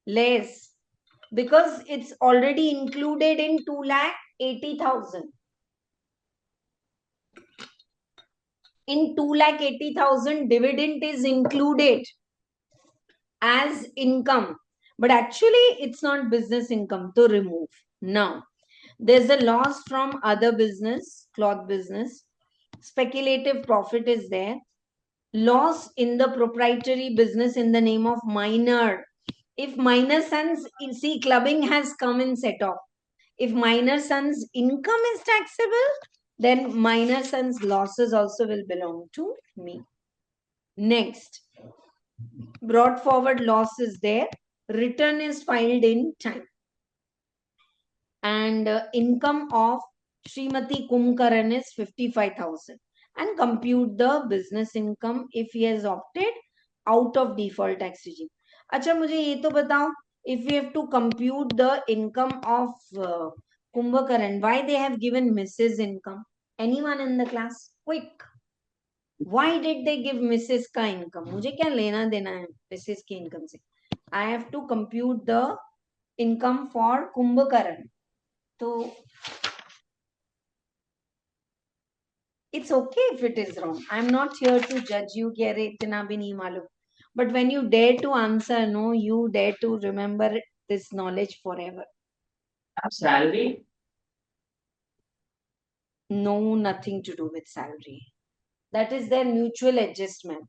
Less. Because it's already included in 2,80,000. In 2,80,000, dividend is included as income, but actually it's not business income, to remove. Now, there's a loss from other business, cloth business. Speculative profit is there. Loss in the proprietary business in the name of minor. If minor sons, see, clubbing has come in set off. If minor son's income is taxable, then minor son's losses also will belong to me. Next, brought forward loss is there. Return is filed in time. And income of Srimati Kumkaran is 55,000. And compute the business income if he has opted out of default tax regime. अच्छा, मुझे ये तो बताओ, if we have to compute the income of Kumbhakaran, why they have given Mrs. income? Anyone in the class? Quick. Why did they give Mrs. का income? मुझे क्या लेना देना है Mrs. की income से? I have to compute the income for Kumbhakaran. So, it's okay if it is wrong. I'm not here to judge you कि अरे इतना भी नहीं मालूम. But when you dare to answer, no, you dare to remember this knowledge forever. Salary? No, nothing to do with salary. That is their mutual adjustment.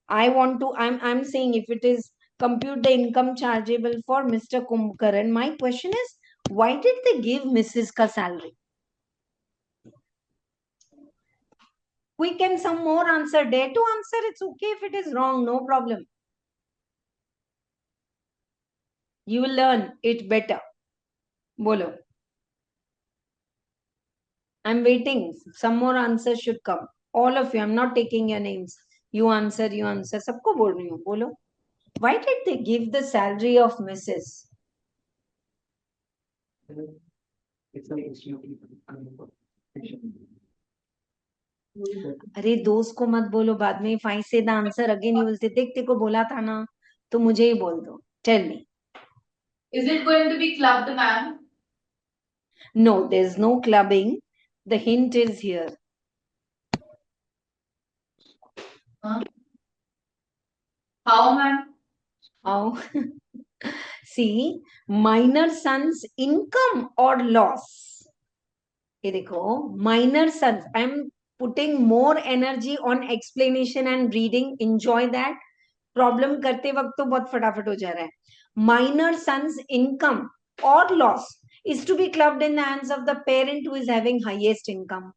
I'm saying if it is compute the income chargeable for Mr. Kumbhakaran, my question is, why did they give Mrs. ka salary? Quick and some more answer. Dare to answer. It's okay if it is wrong. No problem. You will learn it better. Bolo. I'm waiting. Some more answers should come. All of you. I'm not taking your names. You answer. Sabko bol rahi hu. Bolo. Why did they give the salary of Mrs.? अरे दोस्त को मत बोलो, बाद में if I say the answer again you will say देख तेरे को बोला था ना, तो मुझे ही बोल दो. Tell me. Is it going to be clubbed, ma'am? No, there's no clubbing. The hint is here. How, ma'am? How? See, minor son's income or loss. ये देखो, minor sons. I'm putting more energy on explanation and reading. Enjoy that. Problem करते वक्त तो बहुत फटाफट हो जा रहा है. Minor son's income or loss is to be clubbed in the hands of the parent who is having highest income.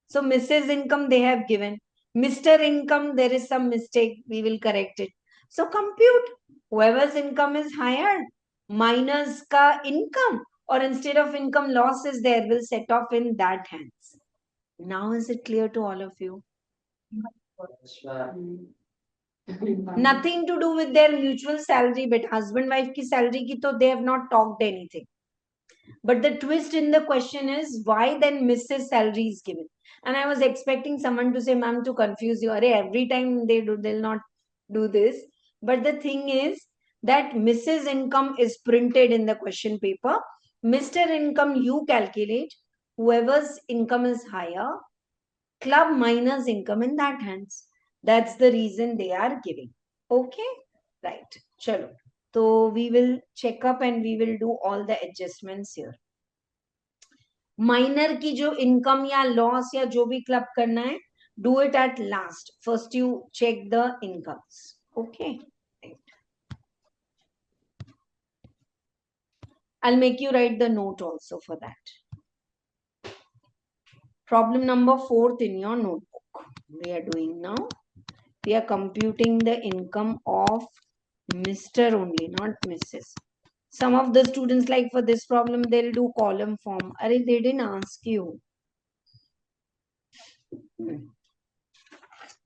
So Mrs. Income they have given. Mr. Income, there is some mistake. We will correct it. So compute whoever's income is higher minus ka income, or instead of income loss is there, will set off in that hands. Now is it clear to all of you? Nothing to do with their mutual salary, but husband wife ki salary ki to they have not talked anything. But the twist in the question is why then Mrs. salary is given. And I was expecting someone to say, ma'am, to confuse you. Arey, every time they do, they'll not do this. But the thing is that Mrs. income is printed in the question paper. Mr. income you calculate. Whoever's income is higher, club minus income in that hands. That's the reason they are giving. Okay? Right. Chalo. So we will check up and we will do all the adjustments here. Minor की जो income या loss या जो भी club करना है, do it at last. First you check the incomes. Okay, I'll make you write the note also for that. Problem number 4 in your notebook. We are doing now. We are computing the income of Mr. only, not Mrs. Some of the students, like for this problem, they'll do column form. Arey, they didn't ask you.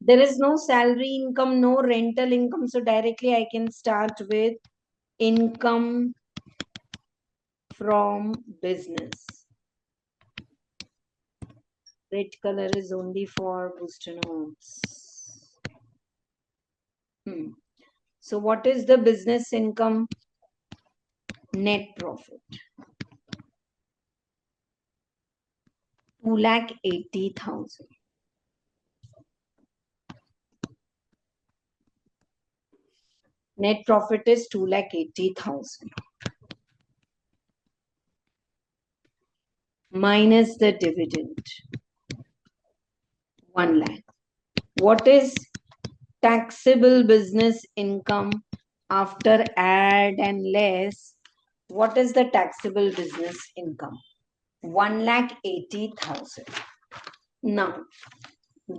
There is no salary income, no rental income. So directly I can start with income from business. Red color is only for booster notes. So what is the business income? Net profit. 2,80,000. Net profit is 2,80,000. Minus the dividend. 1 lakh. What is taxable business income after add and less? What is the taxable business income? 1,80,000. Now,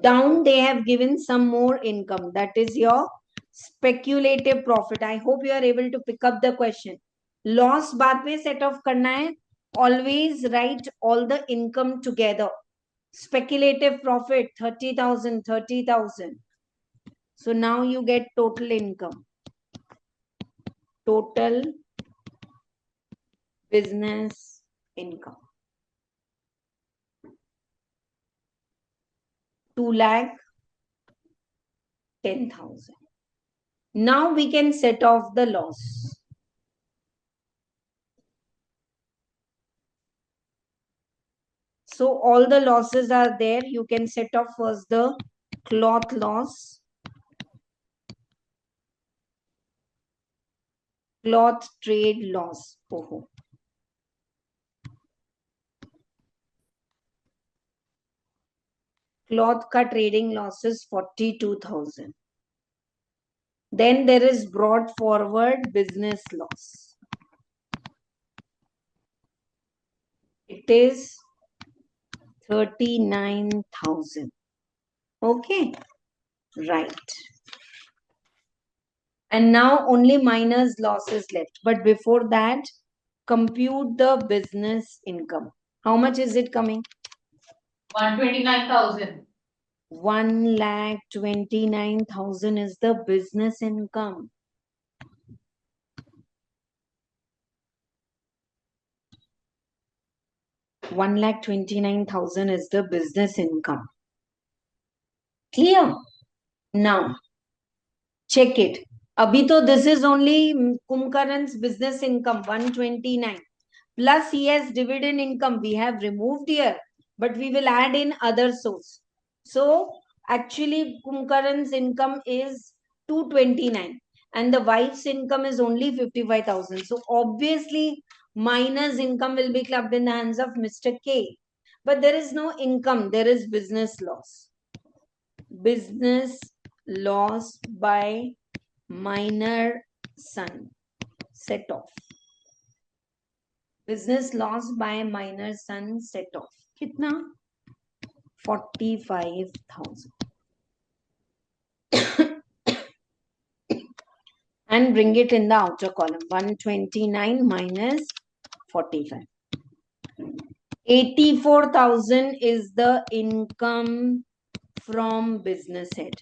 down they have given some more income. That is your speculative profit. I hope you are able to pick up the question. Loss baad mein set off karna hai. Always write all the income together. Speculative profit 30,000, 30,000. So now you get total income. Total business income. 2,10,000. Now we can set off the loss. So all the losses are there. You can set off first the cloth loss, cloth trade loss. Oh. Cloth ka trading loss is 42,000. Then there is brought forward business loss. It is 39,000. Okay, right. And now only minus loss is left. But before that, compute the business income. How much is it coming? 129,000. 1,29,000 is the business income. $1,29,000 is the business income. Clear? Now, check it. Abhi to this is only Kumkaran's business income, 129. Plus he has dividend income. We have removed here, but we will add in other source. So actually Kumkaran's income is 229 and the wife's income is only 55,000. So obviously minus income will be clubbed in the hands of Mr. K. But there is no income, there is business loss. Business loss by minor son set off. Business loss by minor son set off. कितना? 45,000. And bring it in the outer column. 129 minus 45. 84,000 is the income from business head.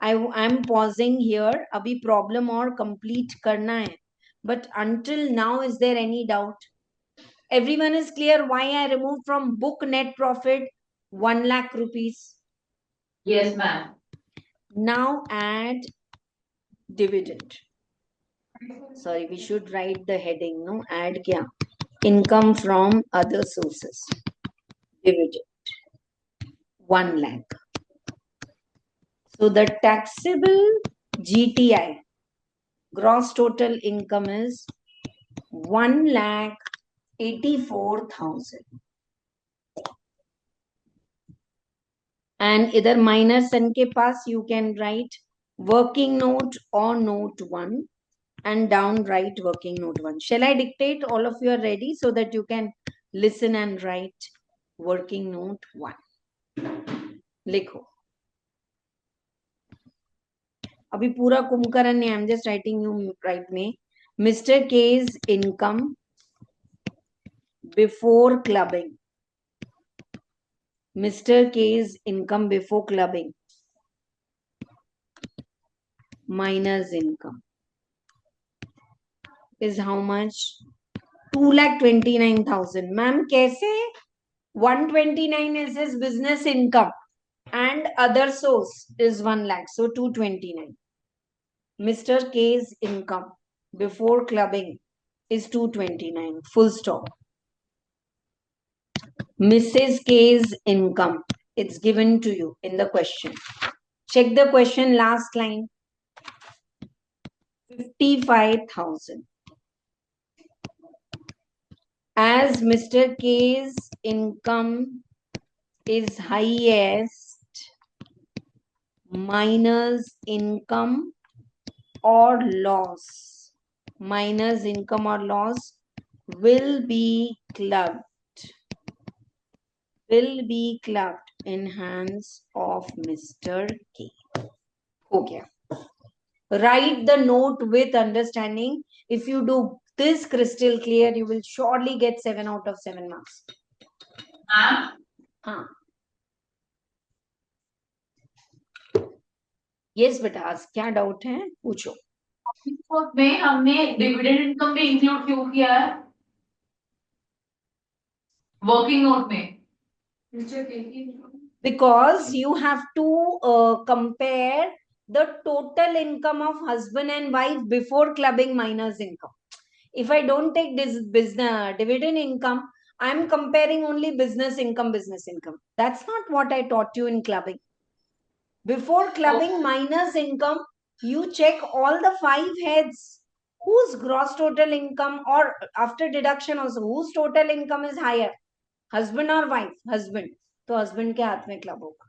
I'm pausing here. Abhi problem or complete karna hai. But until now, is there any doubt? Everyone is clear why I removed from book net profit 1 lakh rupees. Yes, ma'am. Now add dividend. Sorry, we should write the heading. No, add kya? Income from other sources. Dividend. 1 lakh. So the taxable GTI, gross total income, is 1,84,000. And either minor son ke paas you can write working note or note 1 and down write working note 1. Shall I dictate? All of you are ready so that you can listen and write working note 1. Likho. अभी पूरा कुंभकर्ण नहीं, I'm just writing you right में. Mr. K's income before clubbing. Mr. K's income before clubbing minus income is how much? 2,29,000. Ma'am, कैसे? 129 is his business income and other source is 1 lakh. So 229. Mr. K's income before clubbing is 229. Full stop. Mrs. K's income. It's given to you in the question. Check the question last line. 55,000. As Mr. K's income is highest, minus income or loss. Minus income or loss will be clubbed. Will be clubbed in hands of Mr. K. Okay. Write the note with understanding. If you do this crystal clear, you will surely get 7 out of 7 marks. हाँ. Yes, बेटा आज क्या doubt है पूछो. में हमने dividend income भी include क्यों किया है वर्किंग नोट में? Because you have to compare the total income of husband and wife before clubbing minus income. If I don't take this business dividend income, I'm comparing only business income. That's not what I taught you in clubbing. Before clubbing minus income, you check all the 5 heads. Whose gross total income or after deduction also, whose total income is higher? Husband or wife? Husband. तो husband के हाथ में club होगा.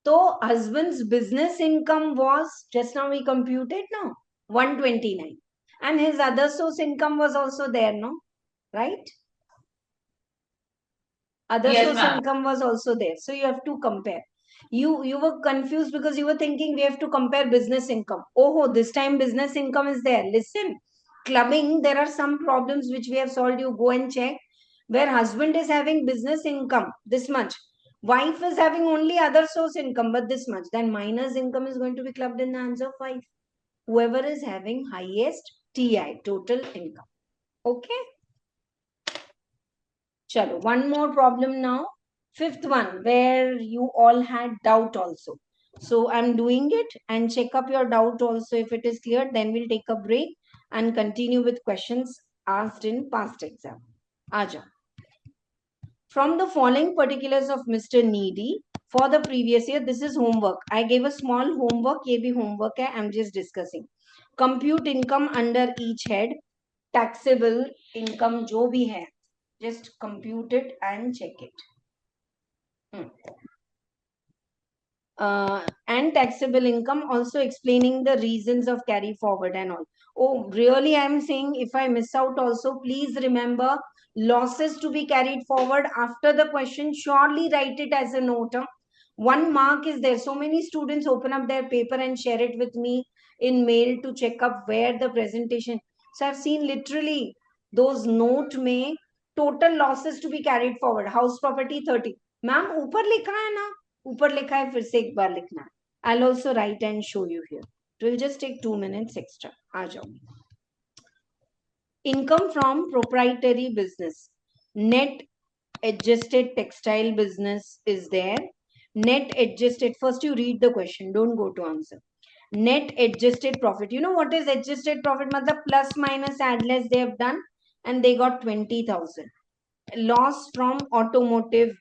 तो husband's business income was, just now we computed, no? 129. And his other source income was also there, no? Right? Other Yes, source ma'am. income was also there. So you have to compare. You were confused because you were thinking we have to compare business income. Oh, this time business income is there. Listen, clubbing, there are some problems which we have solved. You go and check where husband is having business income this much. Wife is having only other source income, but this much. Then minus income is going to be clubbed in the hands of wife. Whoever is having highest TI, total income. Okay? Chalo, one more problem now. 5th one, where you all had doubt also. So I'm doing it and check up your doubt also. If it is clear, then we'll take a break and continue with questions asked in past exam. Aja. From the following particulars of Mr. Needy for the previous year, this is homework. I gave a small homework. Ye bhi homework hai. I'm just discussing. Compute income under each head. Taxable income jo bhi hai. Just compute it and check it. and taxable income, also explaining the reasons of carry forward and all. Oh, really, I'm saying if I miss out also, please remember losses to be carried forward after the question. Surely write it as a note. 1 mark is there. So many students open up their paper and share it with me in mail to check up where the presentation. So I've seen literally those note में total losses to be carried forward. House property 30. Ma'am, ऊपर लिखा है ना? ऊपर लिखा है, फिर से एक बार लिखना है. I'll also write and show you here. It will just take 2 minutes extra. आ जाओ. Income from proprietary business. Net adjusted textile business is there. Net adjusted, first you read the question, don't go to answer. Net adjusted profit. You know what is adjusted profit? Matlab plus minus add less they have done and they got 20,000. Loss from automotive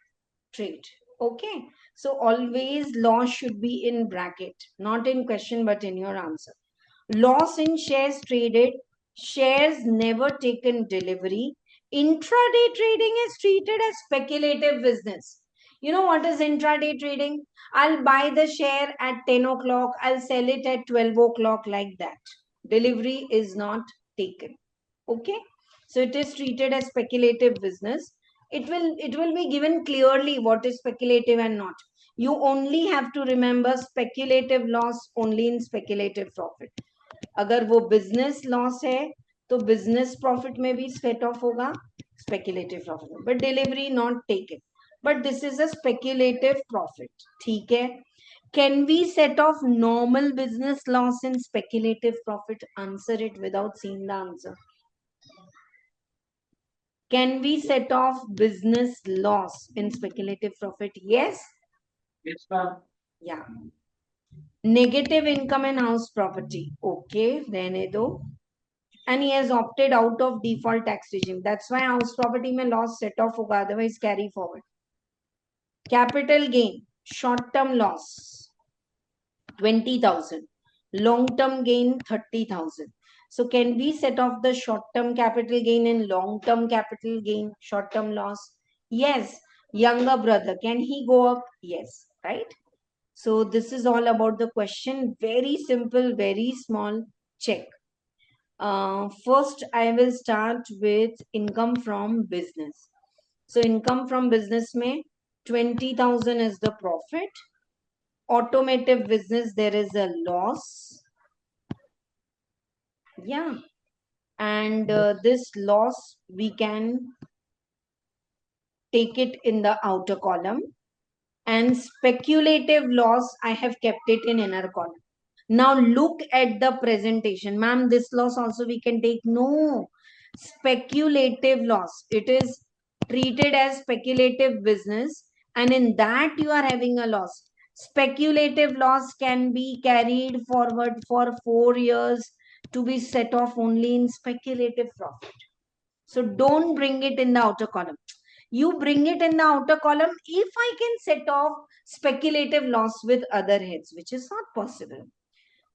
trade. Okay. So always loss should be in bracket, not in question, but in your answer. Loss in shares traded, shares never taken delivery. Intraday trading is treated as speculative business. You know what is intraday trading? I'll buy the share at 10 o'clock, I'll sell it at 12 o'clock, like that. Delivery is not taken. Okay. So it is treated as speculative business. It will be given clearly what is speculative and not. You only have to remember speculative loss only in speculative profit. अगर वो business loss है तो business profit में भी set off होगा, speculative profit में, but delivery not taken, but this is a speculative profit. ठीक है. Can we set off normal business loss in speculative profit? Answer it without seeing the answer. Can we set off business loss in speculative profit? Yes. Yes, ma'am. Yeah. Negative income in house property. Okay, रहने दो. And he has opted out of default tax regime. That's why house property mein loss set off hoga, otherwise carry forward. Capital gain, short term loss 20,000, long term gain 30,000. So can we set off the short term capital gain and long term capital gain, short term loss? Yes. Younger brother, can he go up? Yes. Right. So this is all about the question. Very simple, very small. Check. First, I will start with income from business. So income from business में 20,000 is the profit. Automotive business, there is a loss. Yeah. And this loss, we can take it in the outer column. And speculative loss, I have kept it in inner column. Now look at the presentation. Ma'am, this loss also we can take. No. Speculative loss. It is treated as speculative business. And in that you are having a loss. Speculative loss can be carried forward for 4 years to be set off only in speculative profit. So don't bring it in the outer column. You bring it in the outer column if I can set off speculative loss with other heads, which is not possible.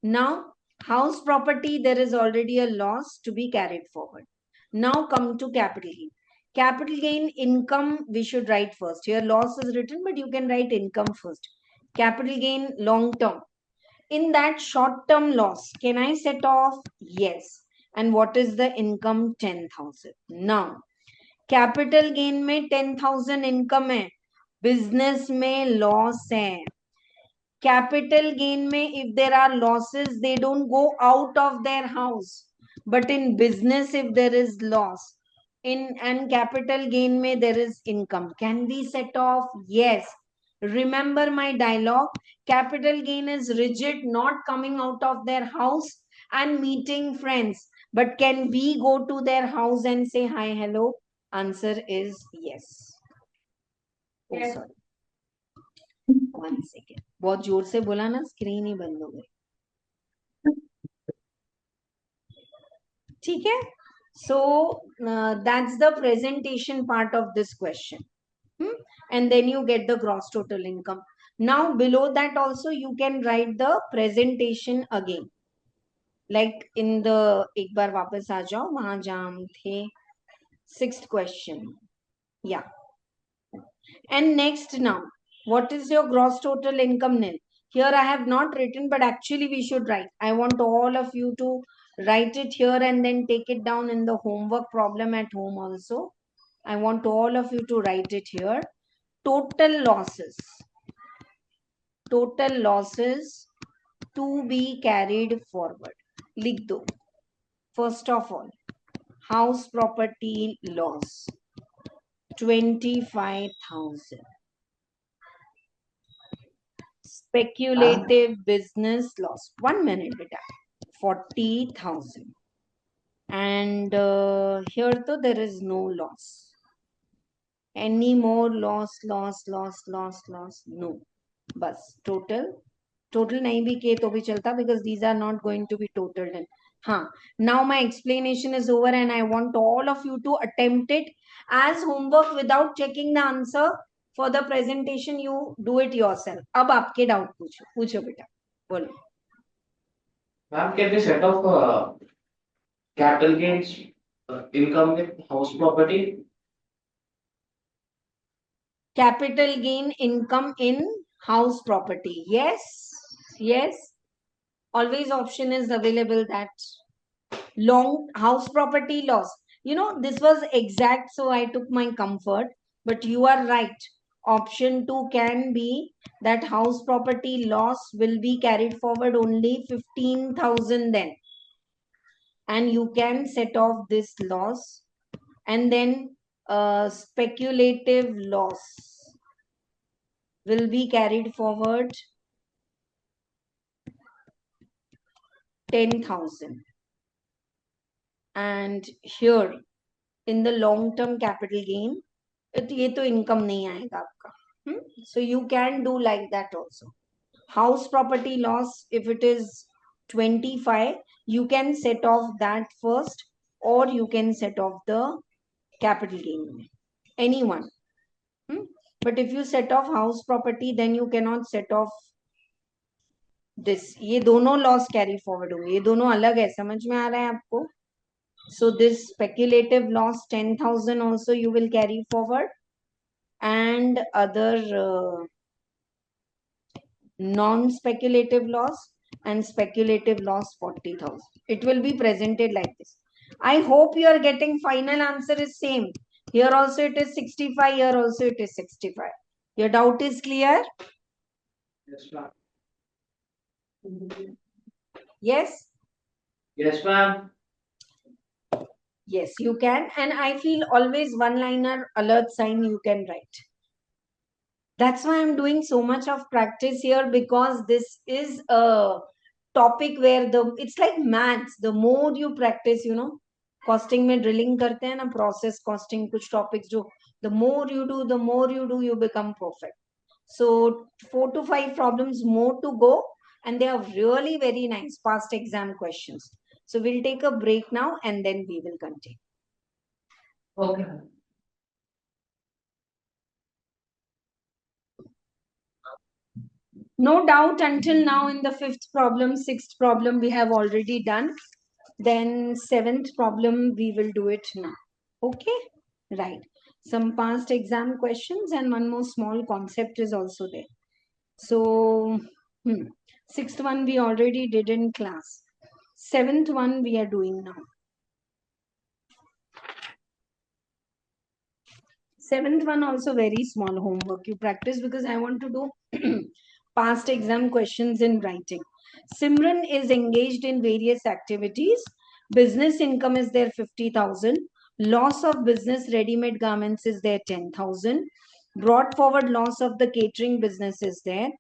Now, house property, there is already a loss to be carried forward. Now come to capital gain. Capital gain income, we should write first. Here loss is written, but you can write income first. Capital gain long term. In that short term loss, can I set off? Yes. And what is the income? 10,000. Now, capital gain में 10,000 income है, business में loss है. Capital gain में if there R losses they don't go out of their house, but in business if there is loss in and capital gain में there is income. Can we set off? Yes. Remember my dialogue. Capital gain is rigid, not coming out of their house and meeting friends. But can we go to their house and say hi, hello? Answer is yes. Oh, Yes. sorry. 1 second. बहुत जोर से बोला ना, screen ही बंद हो गई. ठीक है. So that's the presentation part of this question. And then you get the gross total income. Now below that also you can write the presentation again. Like in the एक बार वापस आ जाओ वहां जहां हम थे. 6th question. Yeah. And next now, what is your gross total income nil? Here I have not written, but actually we should write. I want all of you to write it here and then take it down in the homework problem at home also. I want all of you to write it here. Total losses. Total losses to be carried forward. Likh do. First of all, house property loss 25,000. Speculative business loss. 1 minute, beta. 40,000. And here though there is no loss. Any more loss? No. Bas total नहीं भी के तो भी चलता, because these are not going to be totaled in. Now my explanation is over and I want all of you to attempt it as homework without checking the answer. For the presentation you do it yourself. अब आपके doubt पूछो बेटा, बोलो. Ma'am, can we set off capital gains income with house property? Capital gain income in house property. Yes. Always option is available that long house property loss. This was exact, so I took my comfort. But you are right. Option 2 can be that house property loss will be carried forward only 15,000 then. And you can set off this loss. And then speculative loss will be carried forward 10,000. And here in the long term capital gain, ये तो income नहीं आएगा आपका. So you can do like that also. House property loss, if it is 25, you can set off that first, or you can set off the capital gain. Anyone. But if you set off house property, then you cannot set off this. ये दोनों loss carry forward होंगे. ये दोनों अलग है. समझ में आ रहा है आपको? So this speculative loss 10,000 also you will carry forward, and other non-speculative loss and speculative loss 40,000. It will be presented like this. I hope you are getting final answer is same. Here also it is 65. Here also it is 65. Your doubt is clear? Yes, ma'am. Yes? Yes, ma'am. Yes, you can. And I feel always one-liner alert sign you can write. That's why I'm doing so much of practice here, because this is a topic where it's like maths. The more you practice, costing में drilling करते हैं ना, process costing कुछ topics जो, the more you do, you become perfect. So 4 to 5 problems more to go, and they are really very nice past exam questions. So we'll take a break now and then we will continue. Okay. No doubt until now in the 5th problem, 6th problem we have already done. Then 7th problem we will do it now. Okay? Right. Some past exam questions and one more small concept is also there. So 6th one we already did in class. 7th one we are doing now. 7th one also very small homework. You practice because I want to do past exam questions in writing. Simran is engaged in various activities. Business income is there 50,000. Loss of business ready-made garments is there 10,000. Brought forward loss of the catering business is there.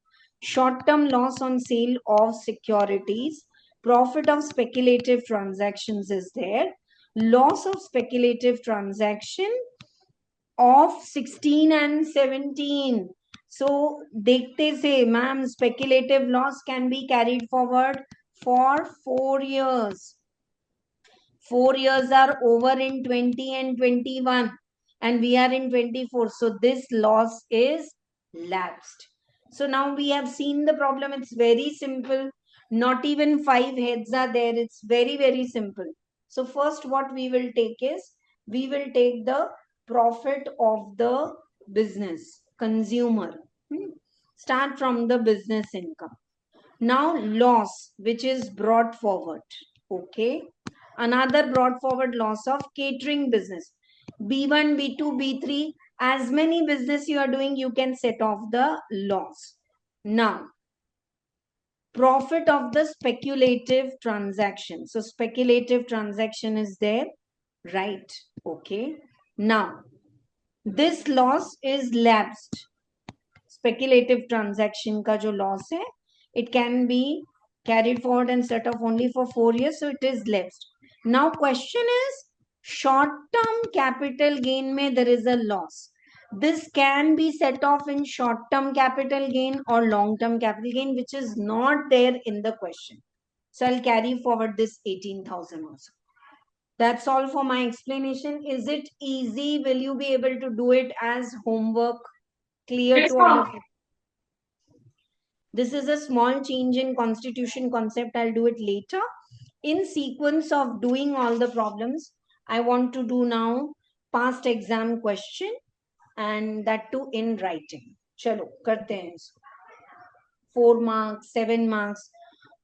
Short-term loss on sale of securities. Profit of speculative transactions is there. Loss of speculative transaction of 16 and 17. So देखते से ma'am, speculative loss can be carried forward for 4 years. 4 years are over in 20 and 21 and we are in 24. So this loss is lapsed. So now we have seen the problem. It's very simple. Not even 5 heads are there. It's very, very simple. So first what we will take is, we will take the profit of the business, consumer. Start from the business income. Now loss, which is brought forward. Okay. Another brought forward loss of catering business. B1, B2, B3, as many business you are doing, you can set off the loss. Now, profit of the speculative transaction. So speculative transaction is there, right? Okay. Now, this loss is lapsed. Speculative transaction का जो loss है, it can be carried forward and set off only for 4 years, so it is lapsed. Now question is, short term capital gain में there is a loss. This can be set off in short term capital gain or long term capital gain, which is not there in the question. So I'll carry forward this 18,000 also. That's all for my explanation. Is it easy? Will you be able to do it as homework? Clear to all of you? This is a small change in constitution concept. I'll do it later. In sequence of doing all the problems, I want to do now past exam question and that too in writing. Chalo, karte hain. 4 marks, 7 marks.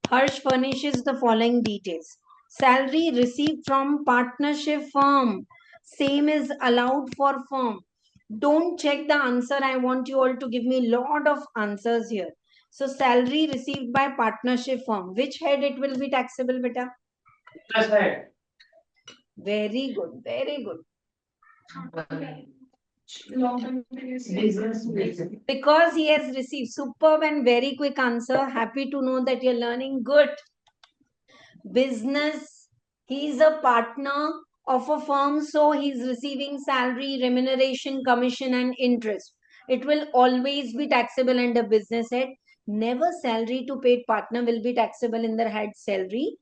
Harsh furnishes the following details. Salary received from partnership firm. Same is allowed for firm. Don't check the answer. I want you all to give me a lot of answers here. So salary received by partnership firm. Which head it will be taxable, beta? Yes, head. Very good. Very good. Because he has received superb and very quick answer. Happy to know that you're learning good. Business. He is a partner of a firm, so he's receiving salary, remuneration, commission, and interest. It will always be taxable under business head. Never salary to paid partner will be taxable in their head salary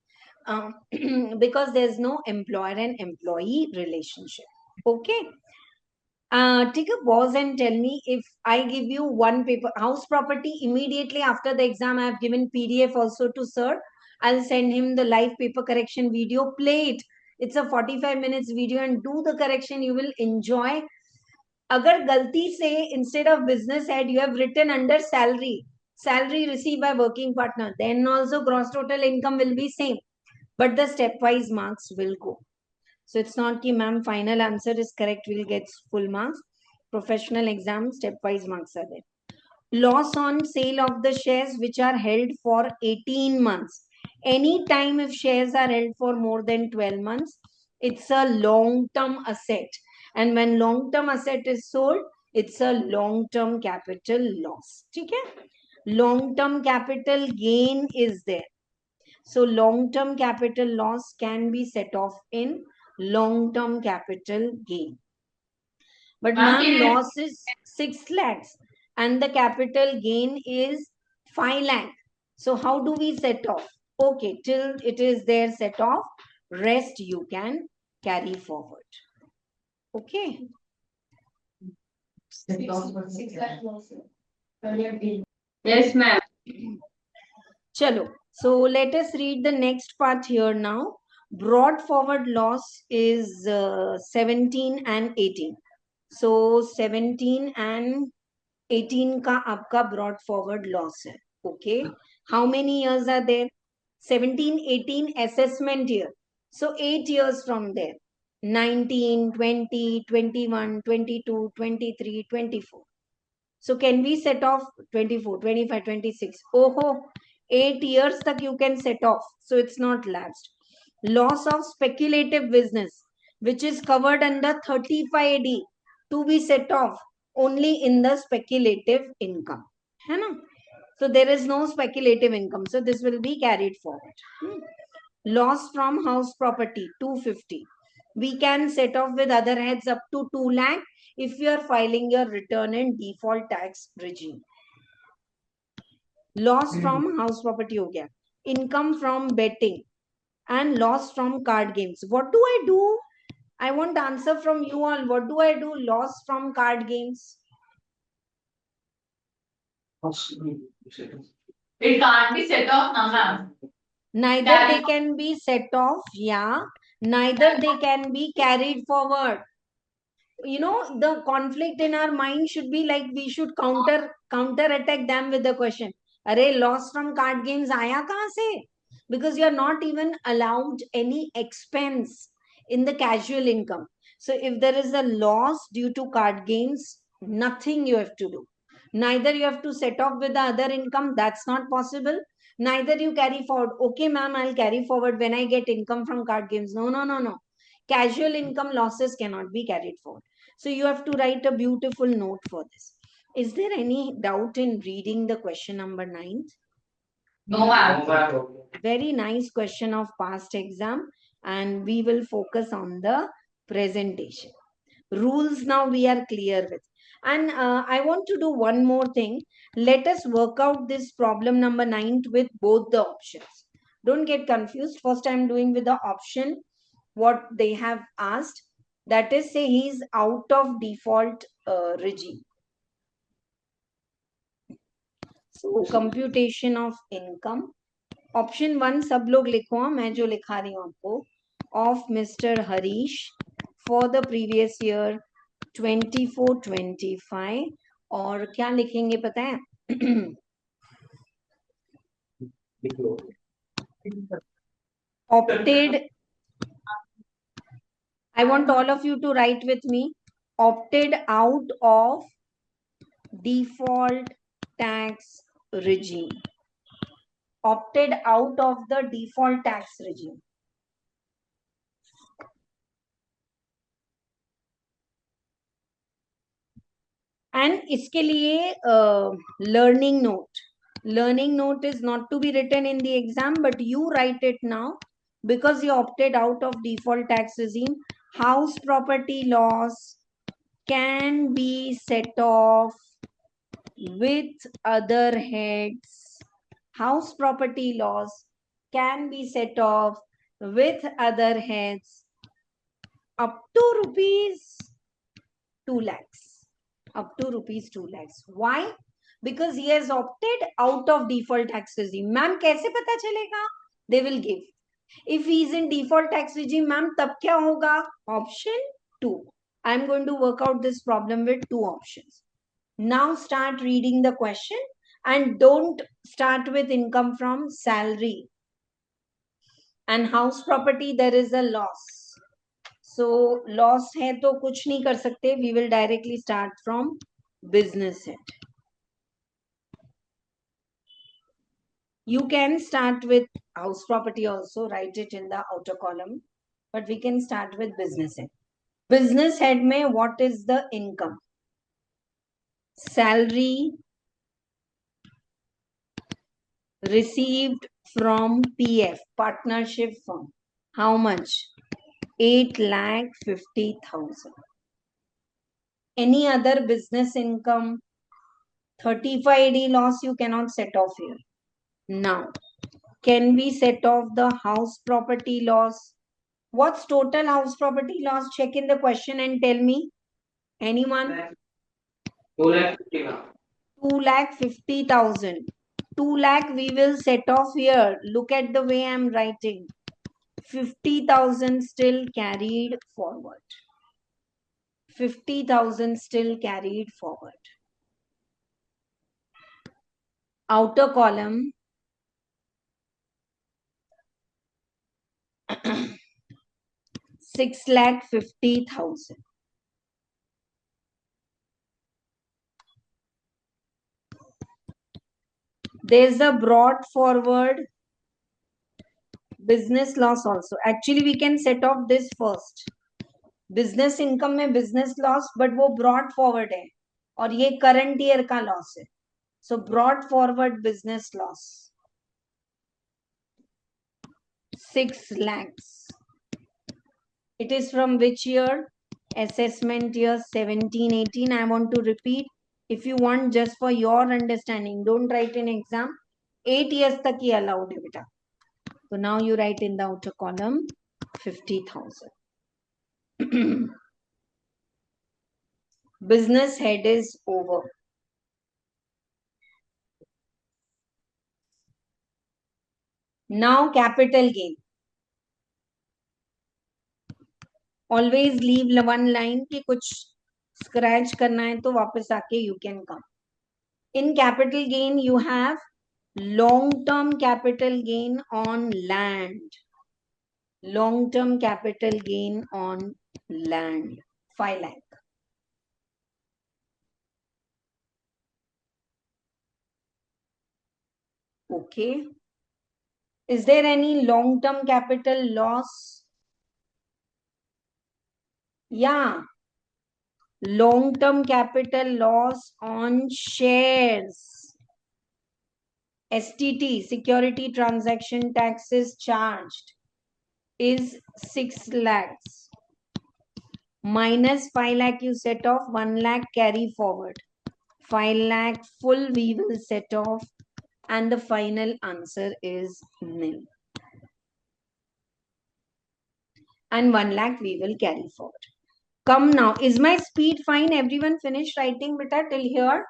because there's no employer and employee relationship. Okay. Take a pause and tell me, if I give you one paper, house property, immediately after the exam, I have given PDF also to sir. I'll send him the live paper correction video. Play it. It's a 45 minutes video and do the correction. You will enjoy. Agar galti se instead of business head, you have written under salary received by working partner, then also gross total income will be same. But the stepwise marks will go. So it's not ki ma'am final answer is correct, we'll get full marks. Professional exam, stepwise marks are there. Loss on sale of the shares which are held for 18 months. Any time if shares are held for more than 12 months, it's a long-term asset. And when long-term asset is sold, it's a long-term capital loss. Okay? Long-term capital gain is there. So long-term capital loss can be set off in long-term capital gain. But ma'am, loss is 6 lakhs and the capital gain is 5 lakh. So how do we set off? Okay, till it is there set off, rest you can carry forward. Okay. Yes, ma'am. Chalo. So let us read the next part here now. Brought forward loss is 17 and 18. So 17 and 18 का आपका brought forward loss है. Okay. How many years are there? 17, 18 assessment year. So 8 years from there. 19, 20, 21, 22, 23, 24. So can we set off 24, 25, 26? Oh, 8 years tak you can set off. So it's not lapsed. Loss of speculative business, which is covered under 35D, to be set off only in the speculative income. है ना? So there is no speculative income. So this will be carried forward. Loss from house property, 250. We can set off with other heads up to 2 lakh if you are filing your return in default tax regime. Loss from house property ho gaya. Income from betting and loss from card games. What do I do? I want answer from you all. What do I do? Loss from card games. It can't be set off now, ma'am. Neither they can be set off, yeah. Neither they can be carried forward. You know, the conflict in our mind should be like we should counter attack them with the question. अरे loss from card games आया कहां से? Because you are not even allowed any expense in the casual income. So if there is a loss due to card games, nothing you have to do. Neither you have to set off with the other income, that's not possible. Neither you carry forward, okay ma'am, I'll carry forward when I get income from card games. No, no, no, no. Casual income losses cannot be carried forward. So you have to write a beautiful note for this. Is there any doubt in reading the question number 9? No, ma'am. Very nice question of past exam, and we will focus on the presentation. Rules now we are clear with. And I want to do one more thing. Let us work out this problem number 9 with both the options. Don't get confused. First I am doing with the option what they have asked. That is, say he is out of default regime. So computation of income. Option 1 सब लोग लिखो, मैं जो लिखा रही हूं आपको, of mister Harish for the previous year 24-25. और क्या लिखेंगे पता है? opted, I want all of you to write with me, opted out of default tax regime. Opted out of the default tax regime. And इसके लिए learning note is not to be written in the exam, but you write it now because you opted out of default tax regime. House property loss can be set off with other heads. House property loss can be set off with other heads up to rupees 2 lakhs. Up to rupees 2 lakhs. Why? Because he has opted out of default tax regime. Ma'am, कैसे पता चलेगा? They will give. If he is in default tax regime, ma'am, तब क्या होगा? Option 2. I am going to work out this problem with 2 options. Now start reading the question and don't start with income from salary. And house property, there is a loss. So loss है तो कुछ नहीं कर सकते. We will directly start from business head. You can start with house property also, write it in the outer column, but we can start with business head. Business head में what is the income? Salary received from PF, partnership firm. How much? 8,50,000. Any other business income? 35D loss you cannot set off here. Now, can we set off the house property loss? What's total house property loss? Check in the question and tell me. Anyone? 2,50,000. 2 lakh we will set off here. Look at the way I'm writing. 50,000 still carried forward. 50,000 still carried forward. Outer column. 6,50,000. There's a brought forward business loss also. Actually, we can set off this first. Business income में business loss, but वो brought forward है और ये current year का loss है. So brought forward business loss 6 lakhs. It is from which year? Assessment year 17-18. I want to repeat. If you want, just for your understanding, don't write in exam. 8 years तक ही allowed है बेटा. So now you write in the outer column 50,000. Business head is over. Now capital gain. Always leave one line कि कुछ scratch करना है तो वापस आके you can come. In capital gain you have long-term capital gain on land. Long-term capital gain on land. 5 lakh. Okay. Is there any long-term capital loss? Yeah. Long-term capital loss on shares. STT, security transaction taxes charged, is 6 lakhs. Minus 5 lakh you set off, 1 lakh carry forward. 5 lakh full we will set off, and the final answer is nil. And 1 lakh we will carry forward. Come now, is my speed fine? Everyone finished writing beta till here?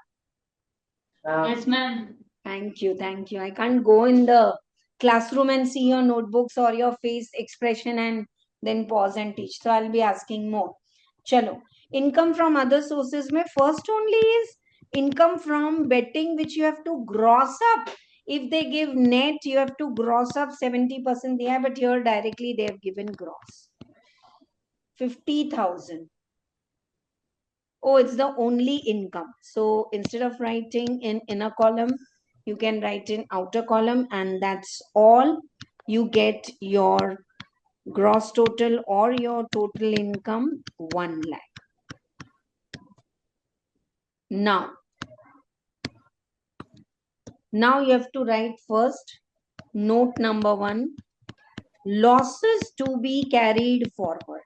Yes, ma'am. Thank you, thank you. I can't go in the classroom and see your notebooks or your face expression and then pause and teach. So I'll be asking more. Chalo. Income from other sources mein first only is income from betting, which you have to gross up. If they give net, you have to gross up 70% there, but here directly they have given gross. 50,000. Oh, it's the only income. So instead of writing in inner column, you can write in outer column, and that's all. You get your gross total or your total income 1 lakh. Now you have to write first note number 1, losses to be carried forward.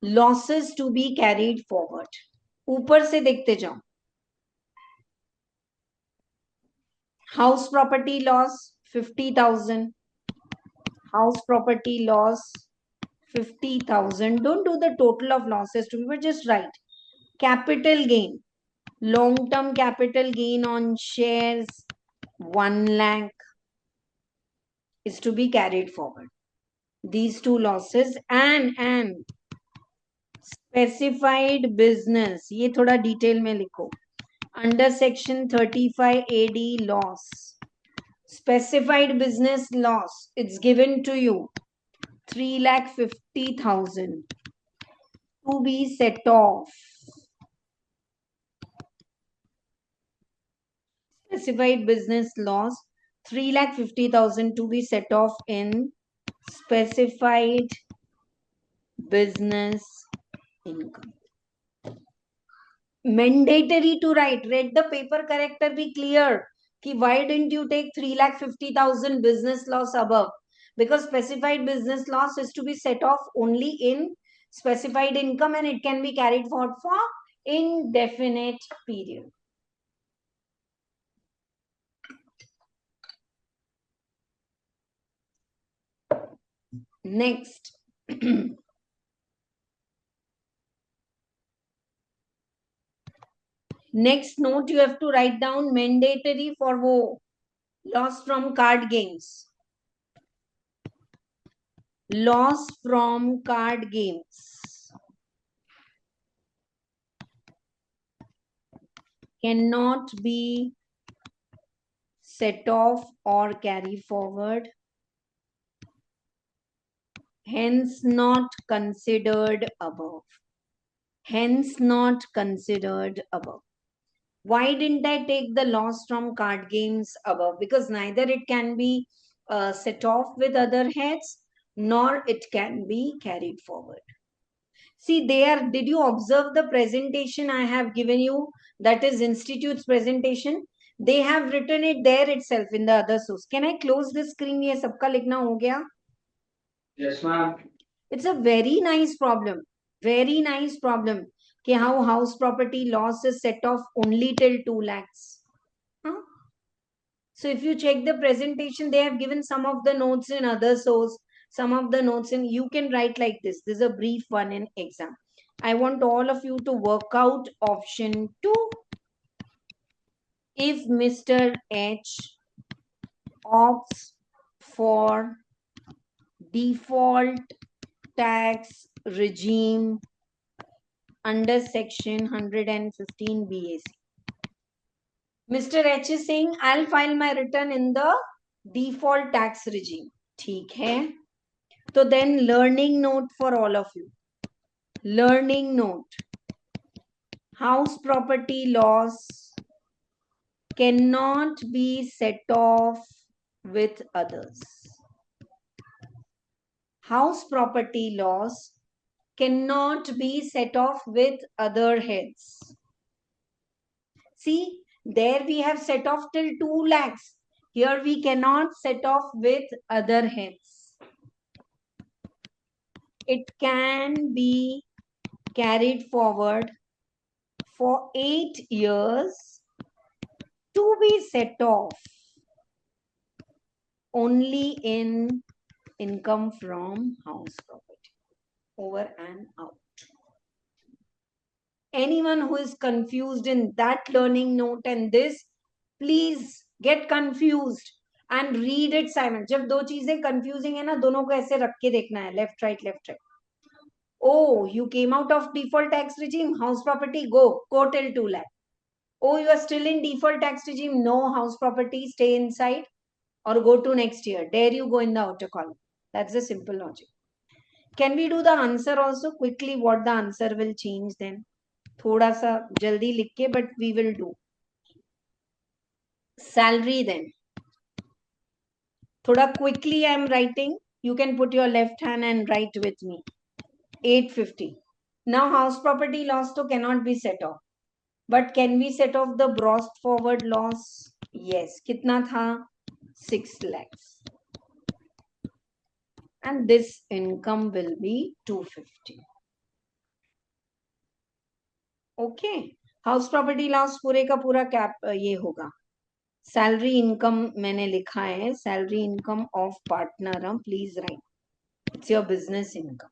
Losses to be carried forward. ऊपर से देखते जाओ. House property loss 50,000. House property loss 50,000. Don't do the total of losses to me, but just write capital gain. Long-term capital gain on shares 1 lakh is to be carried forward. These two losses and specified business. ये थोड़ा detail में लिखो. Under section 35 AD loss. Specified business loss. It's given to you 3,50,000 to be set off. Specified business loss 3,50,000 to be set off in specified business income. Mandatory to write. Read the paper character, be clear. Ki why didn't you take 3,50,000 business loss above? Because specified business loss is to be set off only in specified income, and it can be carried forward for indefinite period. Next. Next note you have to write down mandatory for wo loss from card games. Loss from card games cannot be set off or carry forward, hence not considered above. Hence not considered above. Why didn't I take the loss from card games above? Because neither it can be set off with other heads, nor it can be carried forward. See there, did you observe the presentation I have given you? That is institute's presentation. They have written it there itself in the other source. Can I close this screen? Ye sabka likhna ho gaya? Yes, ma'am. It's a very nice problem. Very nice problem. Ki how house property loss is set off only till 2 lakhs. Huh? So if you check the presentation, they have given some of the notes in other source, some of the notes in, you can write like this. This is a brief one in exam. I want all of you to work out option 2. If Mr. H opts for default tax regime under section 115 BAC, Mr. H is saying, I'll file my return in the default tax regime. ठीक है. So then learning note for all of you. Learning note. House property loss cannot be set off with others. House property loss cannot be set off with other heads. See, there we have set off till 2 lakhs. Here we cannot set off with other heads. It can be carried forward for 8 years to be set off only in income from house property. Over and out. Anyone who is confused in that learning note and this, please get confused and read it Simon. जब दो चीजें confusing है ना, दोनों को ऐसे रख के देखना है, left right left right. Oh, you came out of default tax regime, house property, go till 2 lakh. Oh, you are still in default tax regime, no, house property, stay inside or go to next year. Dare you go in the outer column. That's the simple logic. Can we do the answer also quickly? What the answer will change then? थोड़ा सा जल्दी लिख के, but we will do. Salary then. थोड़ा quickly I am writing. You can put your left hand and write with me. 850. Now house property loss to cannot be set off. But can we set off the brought forward loss? Yes. कितना था? 6 lakhs. And this income will be 250. Okay. House property loss पूरे का पूरा cap ये होगा. Salary income मैंने लिखा है. Salary income of partner. Please write. It's your business income.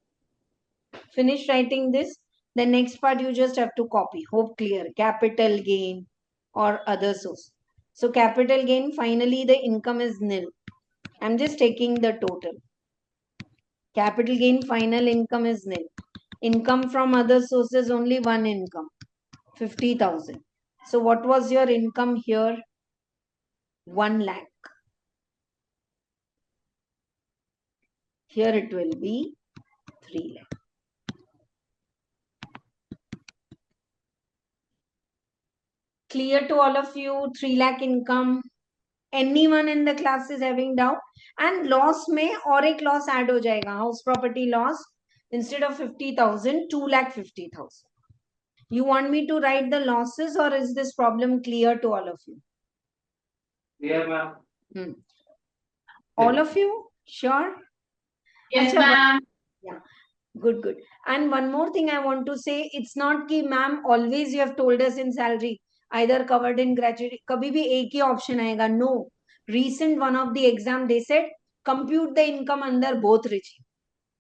Finish writing this. The next part you just have to copy. Hope clear. Capital gain or other source. So capital gain, finally the income is nil. I'm just taking the total. Capital gain, final income is nil. Income from other sources, only one income. 50,000. So what was your income here? 1 lakh. Here it will be 3 lakh. Clear to all of you? 3 lakh income. Anyone in the class is having doubt? And loss में और एक loss add हो जाएगा. House property loss instead of 50,000, 2,50,000. You want me to write the losses or is this problem clear to all of you? Clear, ma'am. All of you? Sure? Yes, ma'am. Yeah. Good. And one more thing I want to say, it's not कि ma'am always you have told us in salary, either covered in gratuity, कभी भी एक ही option आएगा. No. Recent one of the exam, they said, compute the income under both regime.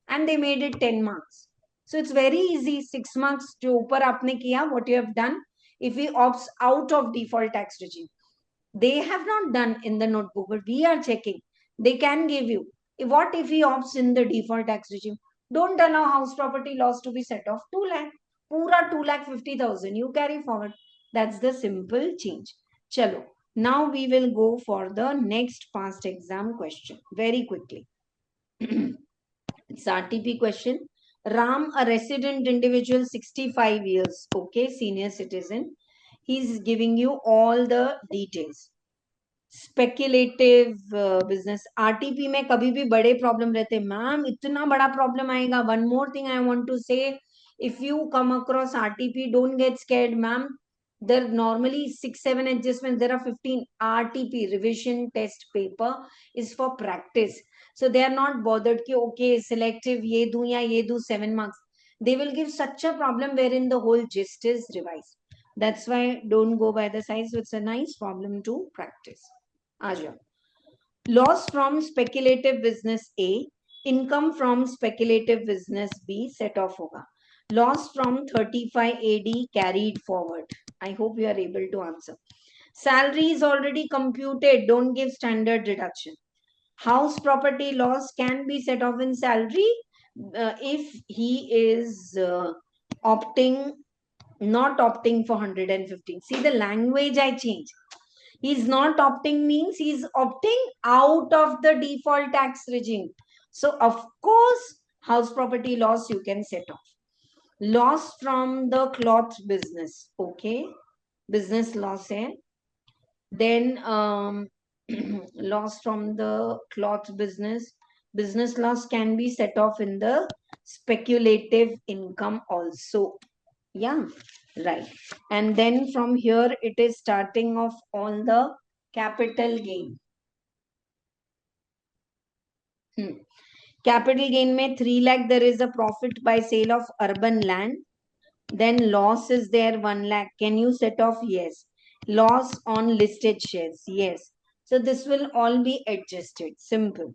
And they made it 10 marks. So it's very easy. 6 marks जो ऊपर आपने किया, what you have done, if he opts out of default tax regime. They have not done in the notebook, but we are checking. They can give you. What if he opts in the default tax regime? Don't allow house property loss to be set off 2 lakh. Pura 2,50,000 you carry forward. That's the simple change. Chalo. Now we will go for the next past exam question very quickly. It's RTP question. Ram, a resident individual, 65 years, okay, senior citizen. He's giving you all the details. Speculative business. RTP में कभी भी बड़े problem रहते. Ma'am, इतना बड़ा problem आएगा. One more thing I want to say. If you come across RTP, don't get scared, ma'am. There are normally 6-7 adjustments. There are 15 RTP, revision test paper, is for practice. So they are not bothered कि okay, selective ये दूं या ये दूं 7 marks. They will give such a problem wherein the whole gist is revised. That's why don't go by the size. It's a nice problem to practice. Aja. Loss from speculative business A, income from speculative business B set off hoga. Loss from 35 AD carried forward. I hope you are able to answer. Salary is already computed. Don't give standard deduction. House property loss can be set off in salary if he is not opting for 115. See the language I changed. He's not opting means he's opting out of the default tax regime. So of course, house property loss you can set off. Loss from the cloth business. Okay. Business loss hai. Then loss from the cloth business. Business loss can be set off in the speculative income also. Yeah, right. And then from here it is starting off on the capital gain. Capital gain में 3 lakh there is a profit by sale of urban land. Then loss is there 1 lakh. Can you set off? Yes. Loss on listed shares. Yes. So this will all be adjusted. Simple.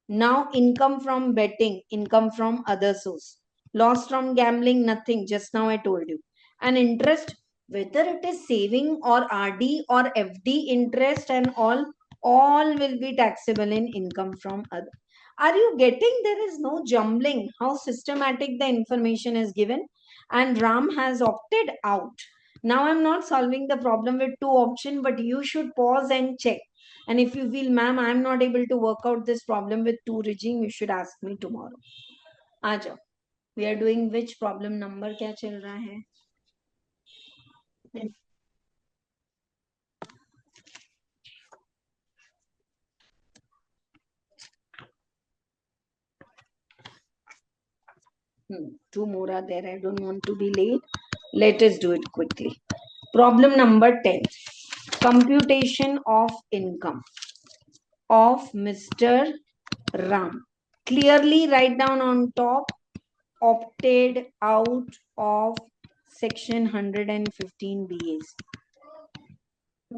Now income from betting, income from other source. Loss from gambling, nothing. Just now I told you. And interest, whether it is saving or RD or FD interest and all will be taxable in income from other. Are you getting? There is no jumbling. How systematic the information is given. And Ram has opted out. Now I'm not solving the problem with two options, but you should pause and check. And if you feel, ma'am, I'm not able to work out this problem with two regime, you should ask me tomorrow. Aaja. We are doing which problem number? क्या चल रहा है? 2 more are there. I don't want to be late. Let us do it quickly. Problem number 10. Computation of income of Mr. Ram. Clearly write down on top, opted out of section 115 BAs.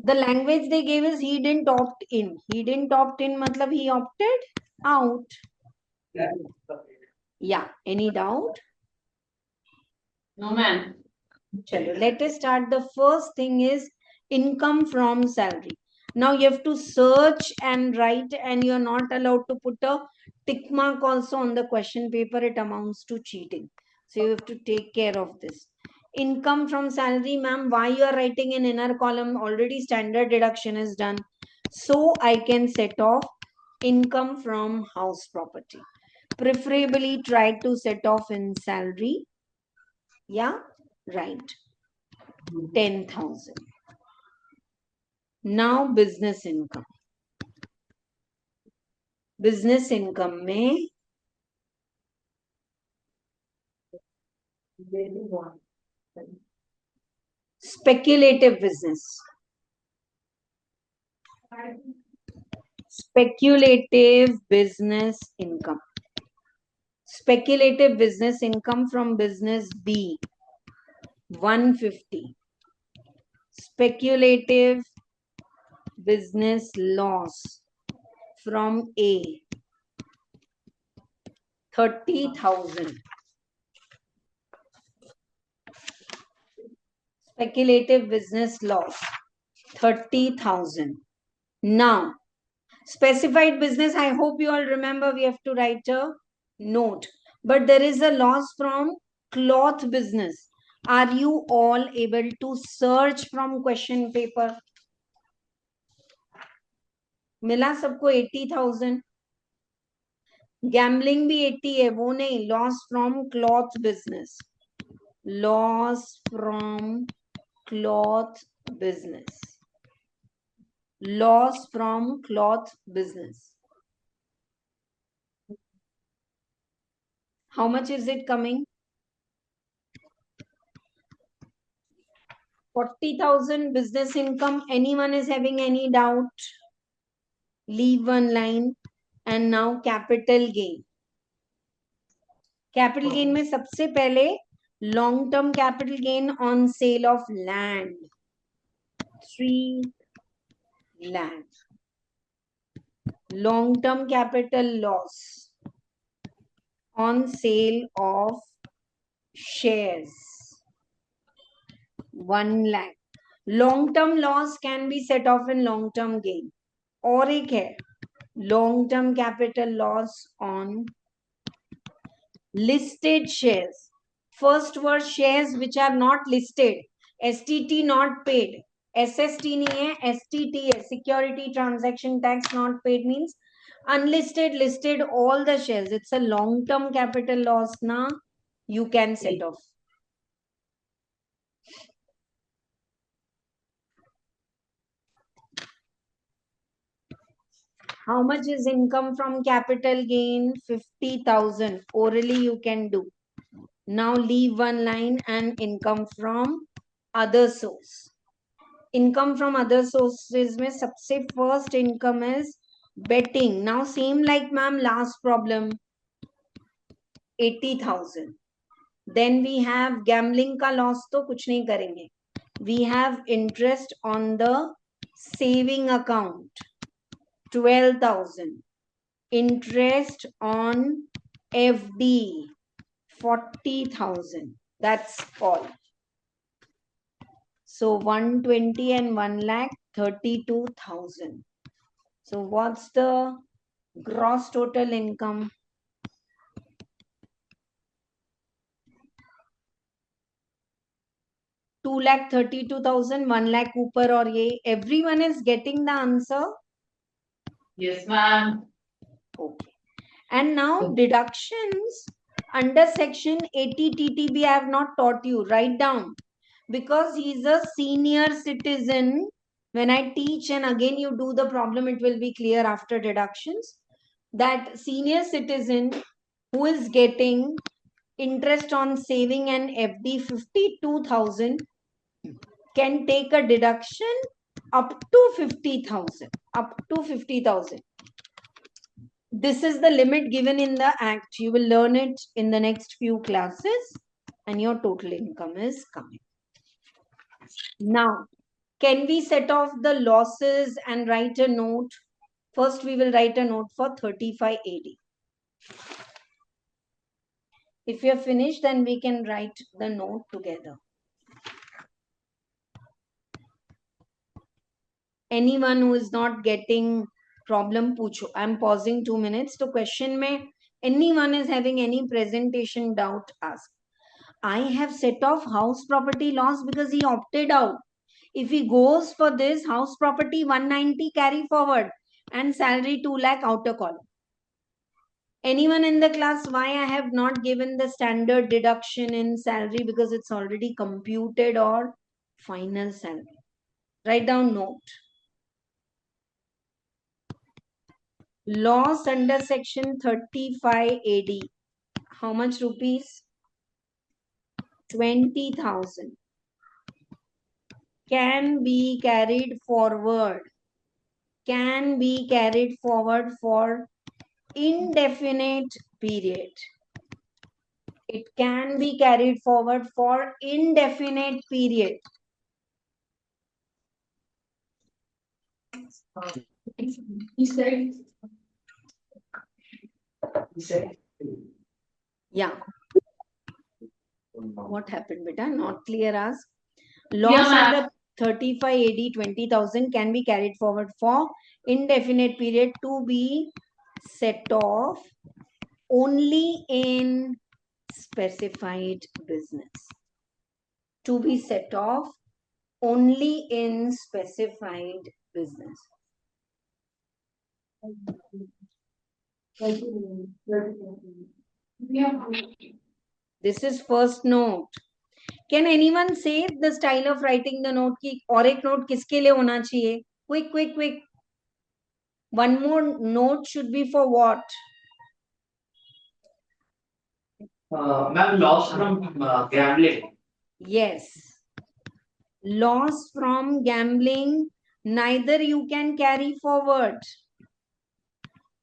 The language they gave is he didn't opt in. He didn't opt in, matlab he opted out. Yeah. Any doubt? No, ma'am. Chalo, let us start. The first thing is income from salary. Now you have to search and write, and you're not allowed to put a tick mark also on the question paper. It amounts to cheating. So you have to take care of this. Income from salary, ma'am, why you are writing in inner column? Already standard deduction is done. So I can set off income from house property. Preferably try to set off in salary. Yeah, right. 10,000. Now business income. Business income में speculative business. Speculative business income. Speculative business income from business B, 150. Speculative business loss from A, 30,000. Speculative business loss, 30,000. Now, specified business, I hope you all remember we have to write a note. But there is a loss from cloth business. Are you all able to search from question paper? मिला सबको 80,000. Gambling भी 80 है, वो नहीं. Loss from cloth business. Loss from cloth business. Loss from cloth business. How much is it coming? 40,000 business income. Anyone is having any doubt? Leave one line. And now capital gain. Capital gain में सबसे पहले long term capital gain on sale of land. 3 lakh. Long term capital loss on sale of shares. 1 lakh. Long term loss can be set off in long term gain. और एक है long term capital loss on listed shares. First were shares which are not listed. STT not paid. SST नहीं है, STT है, security transaction tax not paid means unlisted, listed, all the shares. It's a long-term capital loss now. You can set off. How much is income from capital gain? 50,000. Orally you can do. Now leave one line and income from other source. Income from other sources में सबसे first income is betting. Now same like ma'am last problem. 80,000. Then we have gambling का loss तो कुछ नहीं करेंगे. We have interest on the saving account. 12,000. Interest on FD. 40,000. That's all. So 120 and 1 lakh, 32,000. So what's the gross total income? 2,32,000, 1 lakh ऊपर और ये. Everyone is getting the answer? Yes, ma'am. Okay. And now deductions under section 80 TTB I have not taught you. Write down. Because he is a senior citizen, when I teach and again you do the problem, it will be clear after deductions. That senior citizen who is getting interest on saving and FD 52,000 can take a deduction up to 50,000. Up to 50,000. This is the limit given in the act. You will learn it in the next few classes and your total income is coming. Now, can we set off the losses and write a note? First, we will write a note for 35 AD. If you are finished, then we can write the note together. Anyone who is not getting problem, pucho. I am pausing 2 minutes. So question mein, anyone is having any presentation doubt, ask. I have set off house property loss because he opted out. If he goes for this house property 190 carry forward and salary 2 lakh outer column. Anyone in the class why I have not given the standard deduction in salary because it's already computed or final salary. Write down note. Loss under section 35 AD. How much rupees? 20,000. Can be carried forward. Can be carried forward for indefinite period. It can be carried forward for indefinite period. He said. Yeah. What happened, beta? Not clear. Ask. Loss Yeah, under 35 AD 20,000 can be carried forward for indefinite period to be set off only in specified business. To be set off only in specified business. This is first note. Can anyone say the style of writing the note की और एक note किसके लिए होना चाहिए? Quick, quick, quick. One more note should be for what? Ma'am, loss from gambling. Yes. Loss from gambling, neither you can carry forward.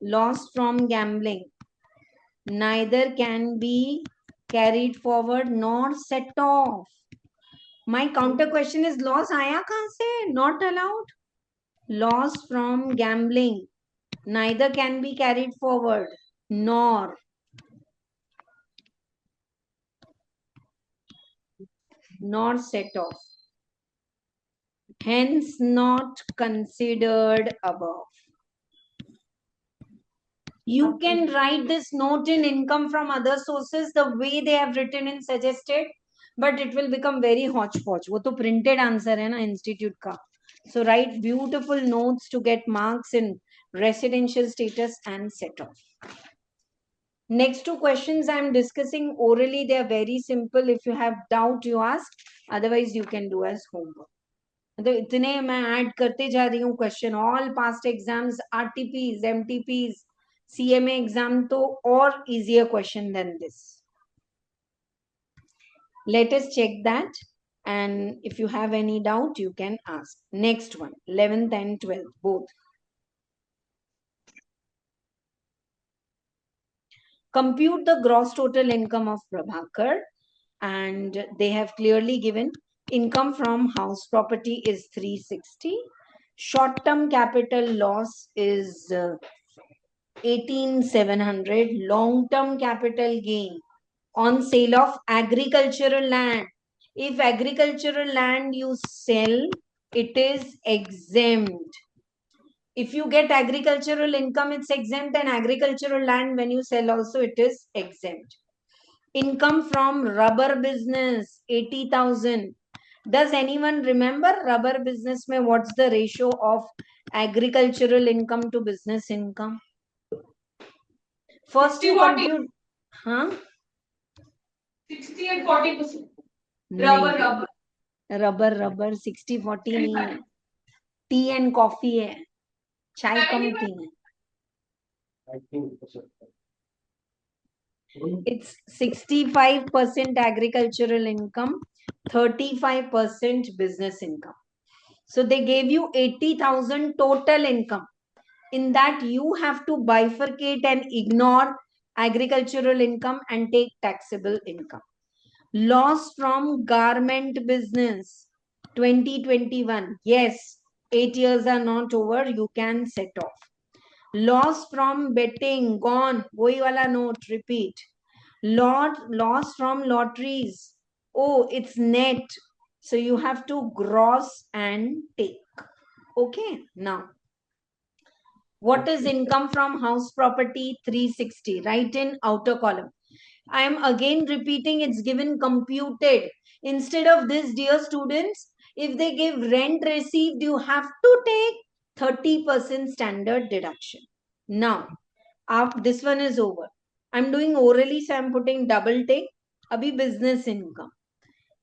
Loss from gambling, neither can be carried forward nor set off. My counter question is loss आया कहाँ से? Not allowed. Loss from gambling, neither can be carried forward nor set off. Hence not considered above. You can write this note in income from other sources the way they have written and suggested. but it will become very hodgepodge. वो तो printed answer है ना institute का. So write beautiful notes to get marks in residential status and set off. Next two questions I am discussing orally. They are very simple. If you have doubt, you ask. Otherwise, you can do as homework. तो इतने मैं add करते जा रही हूँ question. All past exams, RTPs, MTPs, CMA exam तो और easier question than this. Let us check that, and if you have any doubt, you can ask. Next one, 11th and 12th, both. Compute the gross total income of Prabhakar, and they have clearly given income from house property is 360. Short-term capital loss is 18,700. Long-term capital gain on sale of agricultural land. If agricultural land you sell, it is exempt. If you get agricultural income, it's exempt, and agricultural land when you sell also, it is exempt. Income from rubber business, 80,000. Does anyone remember rubber business mein what's the ratio of agricultural income to business income? First you compute, huh? 60 and 40%. Rubber 60-40 नहीं है. T and coffee है, चाय कम पीना. It's 65% agricultural income, 35% business income. So they gave you 80,000 total income. In that you have to bifurcate and ignore agricultural income and take taxable income. Loss from garment business 2021. Yes, 8 years are not over. You can set off. Loss from betting gone. Wohi wala note. Repeat. Loss from lotteries. Oh, it's net. So you have to gross and take. Okay. Now, what is income from house property? 360. Write in outer column. I am again repeating, it's given computed. Instead of this, dear students, if they give rent received, you have to take 30% standard deduction. Now, after this one is over. I'm doing orally, so I'm putting double take. Abhi business income.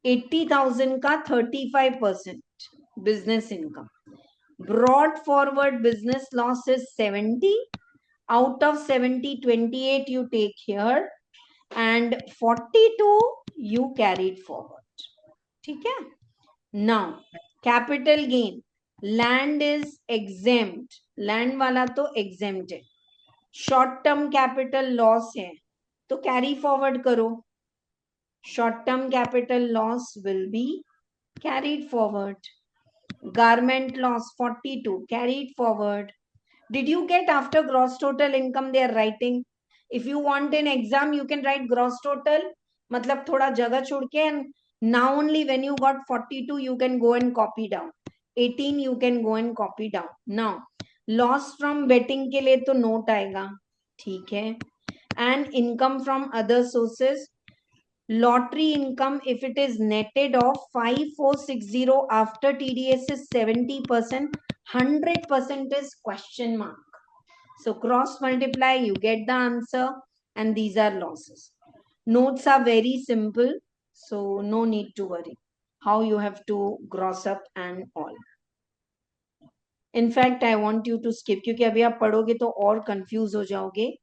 80,000 ka 35% business income. Brought forward business loss is 70. Out of 70, 28 you take here. And 42 you carried forward. Okay? Now, capital gain. Land is exempt. Land wala to exempted. Short term capital loss hai. To carry forward karo. Short term capital loss will be carried forward. Garment loss 42 carried forward. Did you get after gross total income they are writing? If you want an exam, you can write gross total. मतलब थोड़ा जगह छोड़ के, and now only when you got 42, you can go and copy down. 18 you can go and copy down. Now, loss from betting के लिए तो note आएगा, ठीक है? And income from other sources. Lottery income, if it is netted off 5460 after TDS is 70%, 100% is question mark. So cross multiply, you get the answer, and these are losses. Notes are very simple, so no need to worry how you have to gross up and all. In fact, I want you to skip, क्योंकि अभी आप पढ़ोगे तो और confuse हो जाओगे.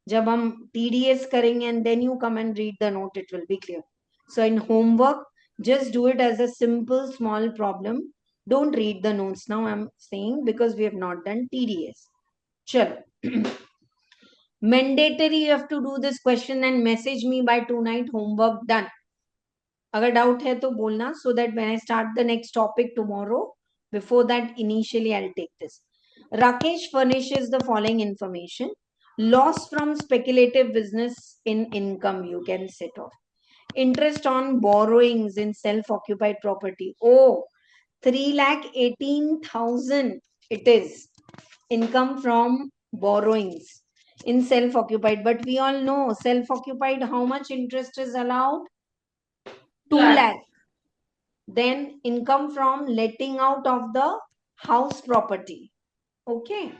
जब हम TDS करेंगे and then you come and read the note, it will be clear. So in homework, just do it as a simple small problem. Don't read the notes now, I'm saying, because we have not done TDS. Chalo. Mandatory, you have to do this question and message me by tonight. Homework done. अगर doubt है तो बोलना, so that when I start the next topic tomorrow, before that initially I'll take this. Rakesh furnishes the following information. Loss from speculative business in income you can set off. Interest on borrowings in self-occupied property. Oh, 3,18,000 it is. Income from borrowings in self-occupied. But we all know self-occupied, how much interest is allowed? 2 lakh. Then income from letting out of the house property. Okay.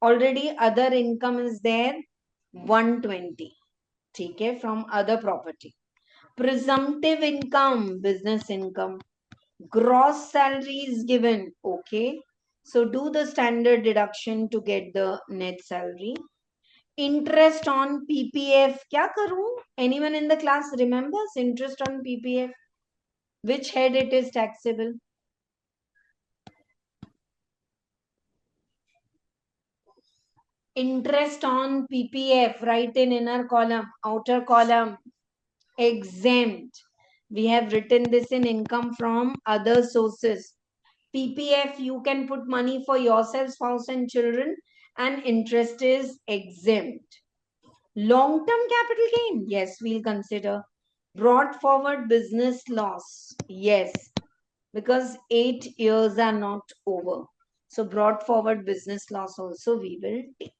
Already other income is there, 120. Okay, from other property. Presumptive income, business income. Gross salary is given. Okay. So do the standard deduction to get the net salary. Interest on PPF. Kya karu? Anyone in the class remembers interest on PPF? Which head it is taxable? Interest on PPF, write in inner column, outer column, exempt. We have written this in income from other sources. PPF, you can put money for yourself, spouse and children, and interest is exempt. Long-term capital gain, yes, we'll consider. Brought forward business loss, yes, because 8 years are not over. So brought forward business loss also we will take.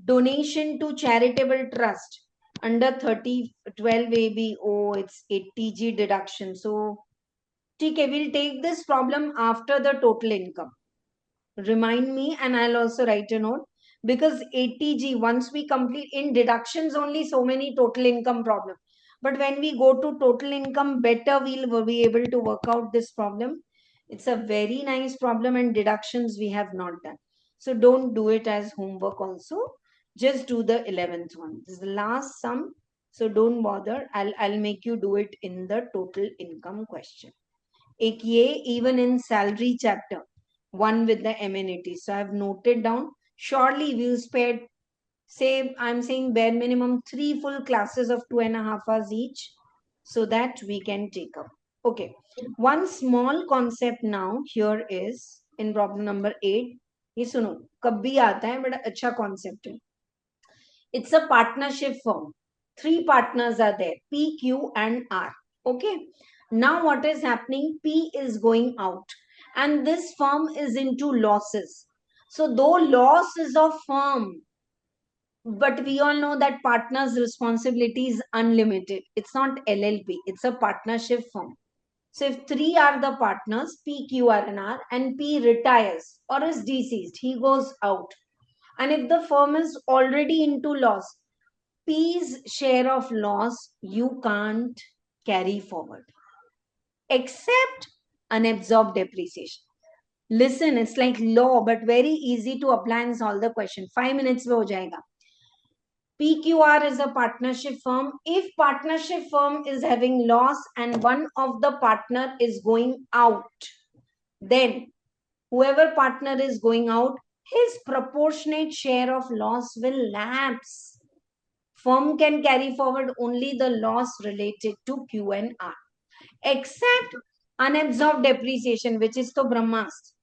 Donation to charitable trust under 3012 AB. Oh, it's 80G deduction. So, okay, we'll take this problem after the total income. Remind me and I'll also write a note, because 80G, once we complete in deductions only so many total income problem. But when we go to total income, better we'll be able to work out this problem. It's a very nice problem and deductions we have not done. So don't do it as homework also. Just do the 11th one. This is the last sum. So don't bother. I'll make you do it in the total income question. एक ये even in salary chapter, one with the amenities. So I've noted down. Surely we'll spare, say, I'm saying bare minimum 3 full classes of 2.5 hours each, so that we can take up. Okay. One small concept now here is in problem number 8. ये सुनो, कभी आता है, बड़ा अच्छा concept है. It's a partnership firm. 3 partners are there, P, Q, and R. Okay. Now what is happening? P is going out and this firm is into losses. So though loss is of firm, but we all know that partner's responsibility is unlimited. It's not LLP. It's a partnership firm. So if 3 are the partners, P, Q, R, and R, and P retires or is deceased, he goes out. And if the firm is already into loss, P's share of loss you can't carry forward, except unabsorbed depreciation. Listen, it's like law, but very easy to apply and solve the question. 5 minutes में हो जाएगा. PQR is a partnership firm. If partnership firm is having loss and one of the partner is going out, then whoever partner is going out, his proportionate share of loss will lapse. Firm can carry forward only the loss related to Q and R, except unabsorbed depreciation, which is to Brahmastra.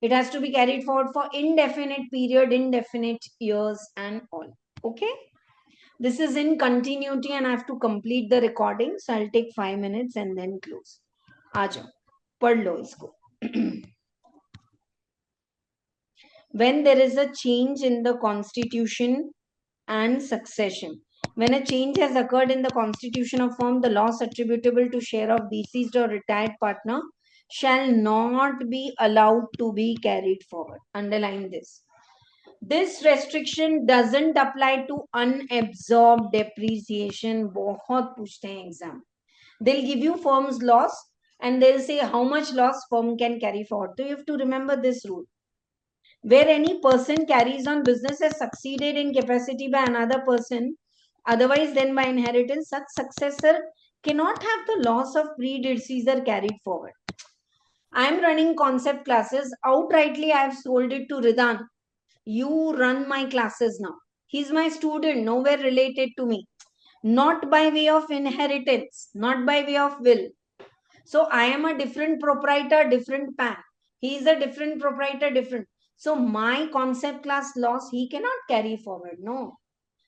It has to be carried forward for indefinite period, indefinite years and all. Okay. This is in continuity and I have to complete the recording. So I'll take 5 minutes and then close. Aajo, pad lo isko. When there is a change in the constitution and succession. When a change has occurred in the constitution of firm, the loss attributable to share of deceased or retired partner shall not be allowed to be carried forward. Underline this. This restriction doesn't apply to unabsorbed depreciation. बहुत पूछते हैं exam. They'll give you firm's loss and they'll say how much loss firm can carry forward. So you have to remember this rule. Where any person carries on business has succeeded in capacity by another person, otherwise than by inheritance, such successor cannot have the loss of predecessor carried forward. I am running concept classes. Outrightly, I have sold it to Ridan. You run my classes now. He's my student, nowhere related to me. Not by way of inheritance, not by way of will. So I am a different proprietor, different PAN. He is a different proprietor, different. So my concept class loss, he cannot carry forward. No.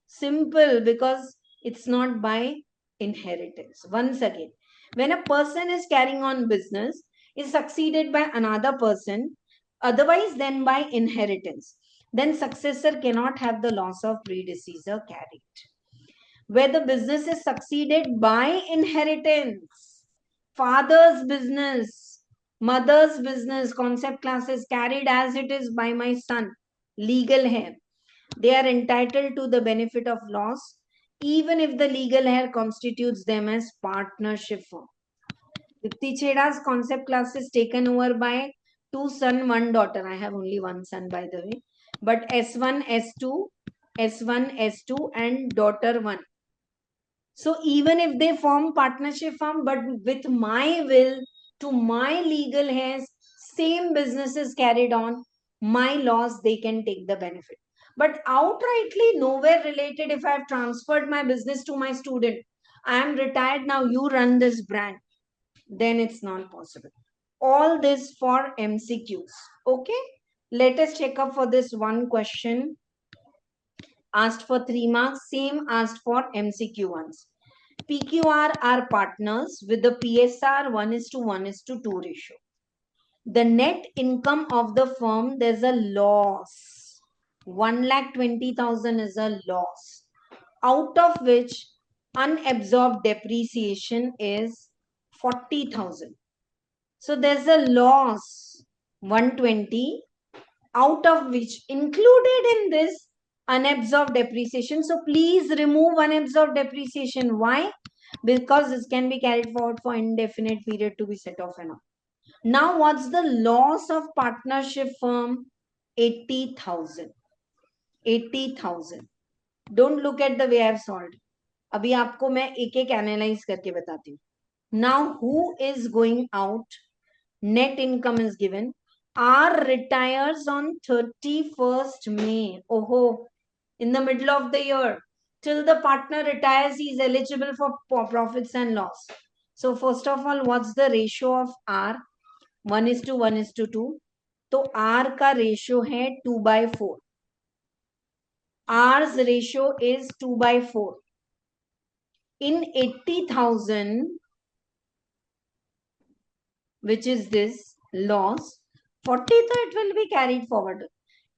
Simple, because it's not by inheritance. Once again, when a person is carrying on business, is succeeded by another person, otherwise than by inheritance, then successor cannot have the loss of predecessor carried. where the business is succeeded by inheritance. Father's business, mother's business, concept classes carried as it is by my son. Legal hair. They are entitled to the benefit of loss, even if the legal hair constitutes them as partnership firm. Dipti Chheda's concept class is taken over by 2 son, 1 daughter. I have only 1 son, by the way. But S1, S2, S1, S2 and daughter 1. So even if they form partnership firm, but with my will, to my legal hairs, same business is carried on, my loss, they can take the benefit. But outrightly nowhere related. If I've transferred my business to my student, I am retired now, you run this brand, then it's not possible. All this for MCQs. Okay, let us check up for this one question asked for 3 marks, same asked for MCQ ones. PQR are partners with the PSR 1:1:2 ratio. The net income of the firm, there's a loss. 1,20,000 is a loss, out of which unabsorbed depreciation is 40,000. So there's a loss 120, out of which included in this unabsorbed depreciation. So please remove unabsorbed depreciation. Why? Because this can be carried forward for indefinite period to be set off and all. Now what's the loss of partnership firm? 80,000. 80,000. Don't look at the way I've solved. अभी आपको मैं एक एक analyse करके बताती हूँ. Now who is going out? Net income is given. R retires on 31st May. Oh, in the middle of the year. Till the partner retires, he is eligible for profits and loss. So first of all, what's the ratio of R? 1:1:2. तो R का ratio है 2/4. R's ratio is 2/4. In 80,000, which is this loss, 40, so it will be carried forward.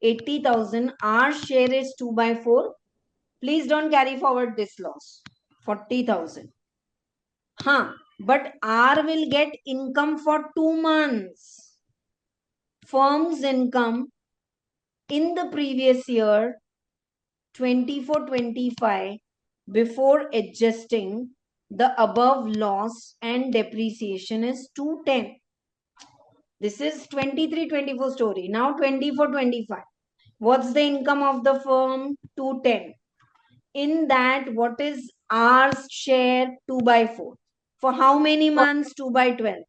80,000, our share is 2/4. Please don't carry forward this loss. 40,000. But R will get income for 2 months. Firm's income in the previous year, 24-25, before adjusting the above loss and depreciation is 210. This is 23-24 story. Now 24-25. What's the income of the firm? 210. In that, what is R's share? 2/4. For how many months? 2/12.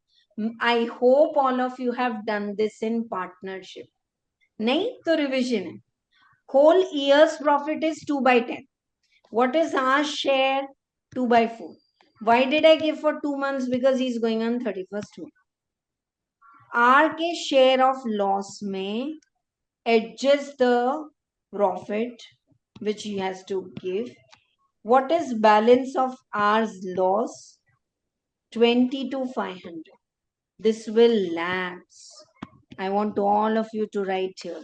I hope all of you have done this in partnership. Nahi? So revision hai. Whole year's profit is 2/10. What is R's share? 2/4. Why did I give for 2 months? Because he's going on 31st May. R के share of loss में adjust the profit which he has to give. What is balance of R's loss? 20,500. This will lapse. I want all of you to write here.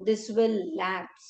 This will lapse.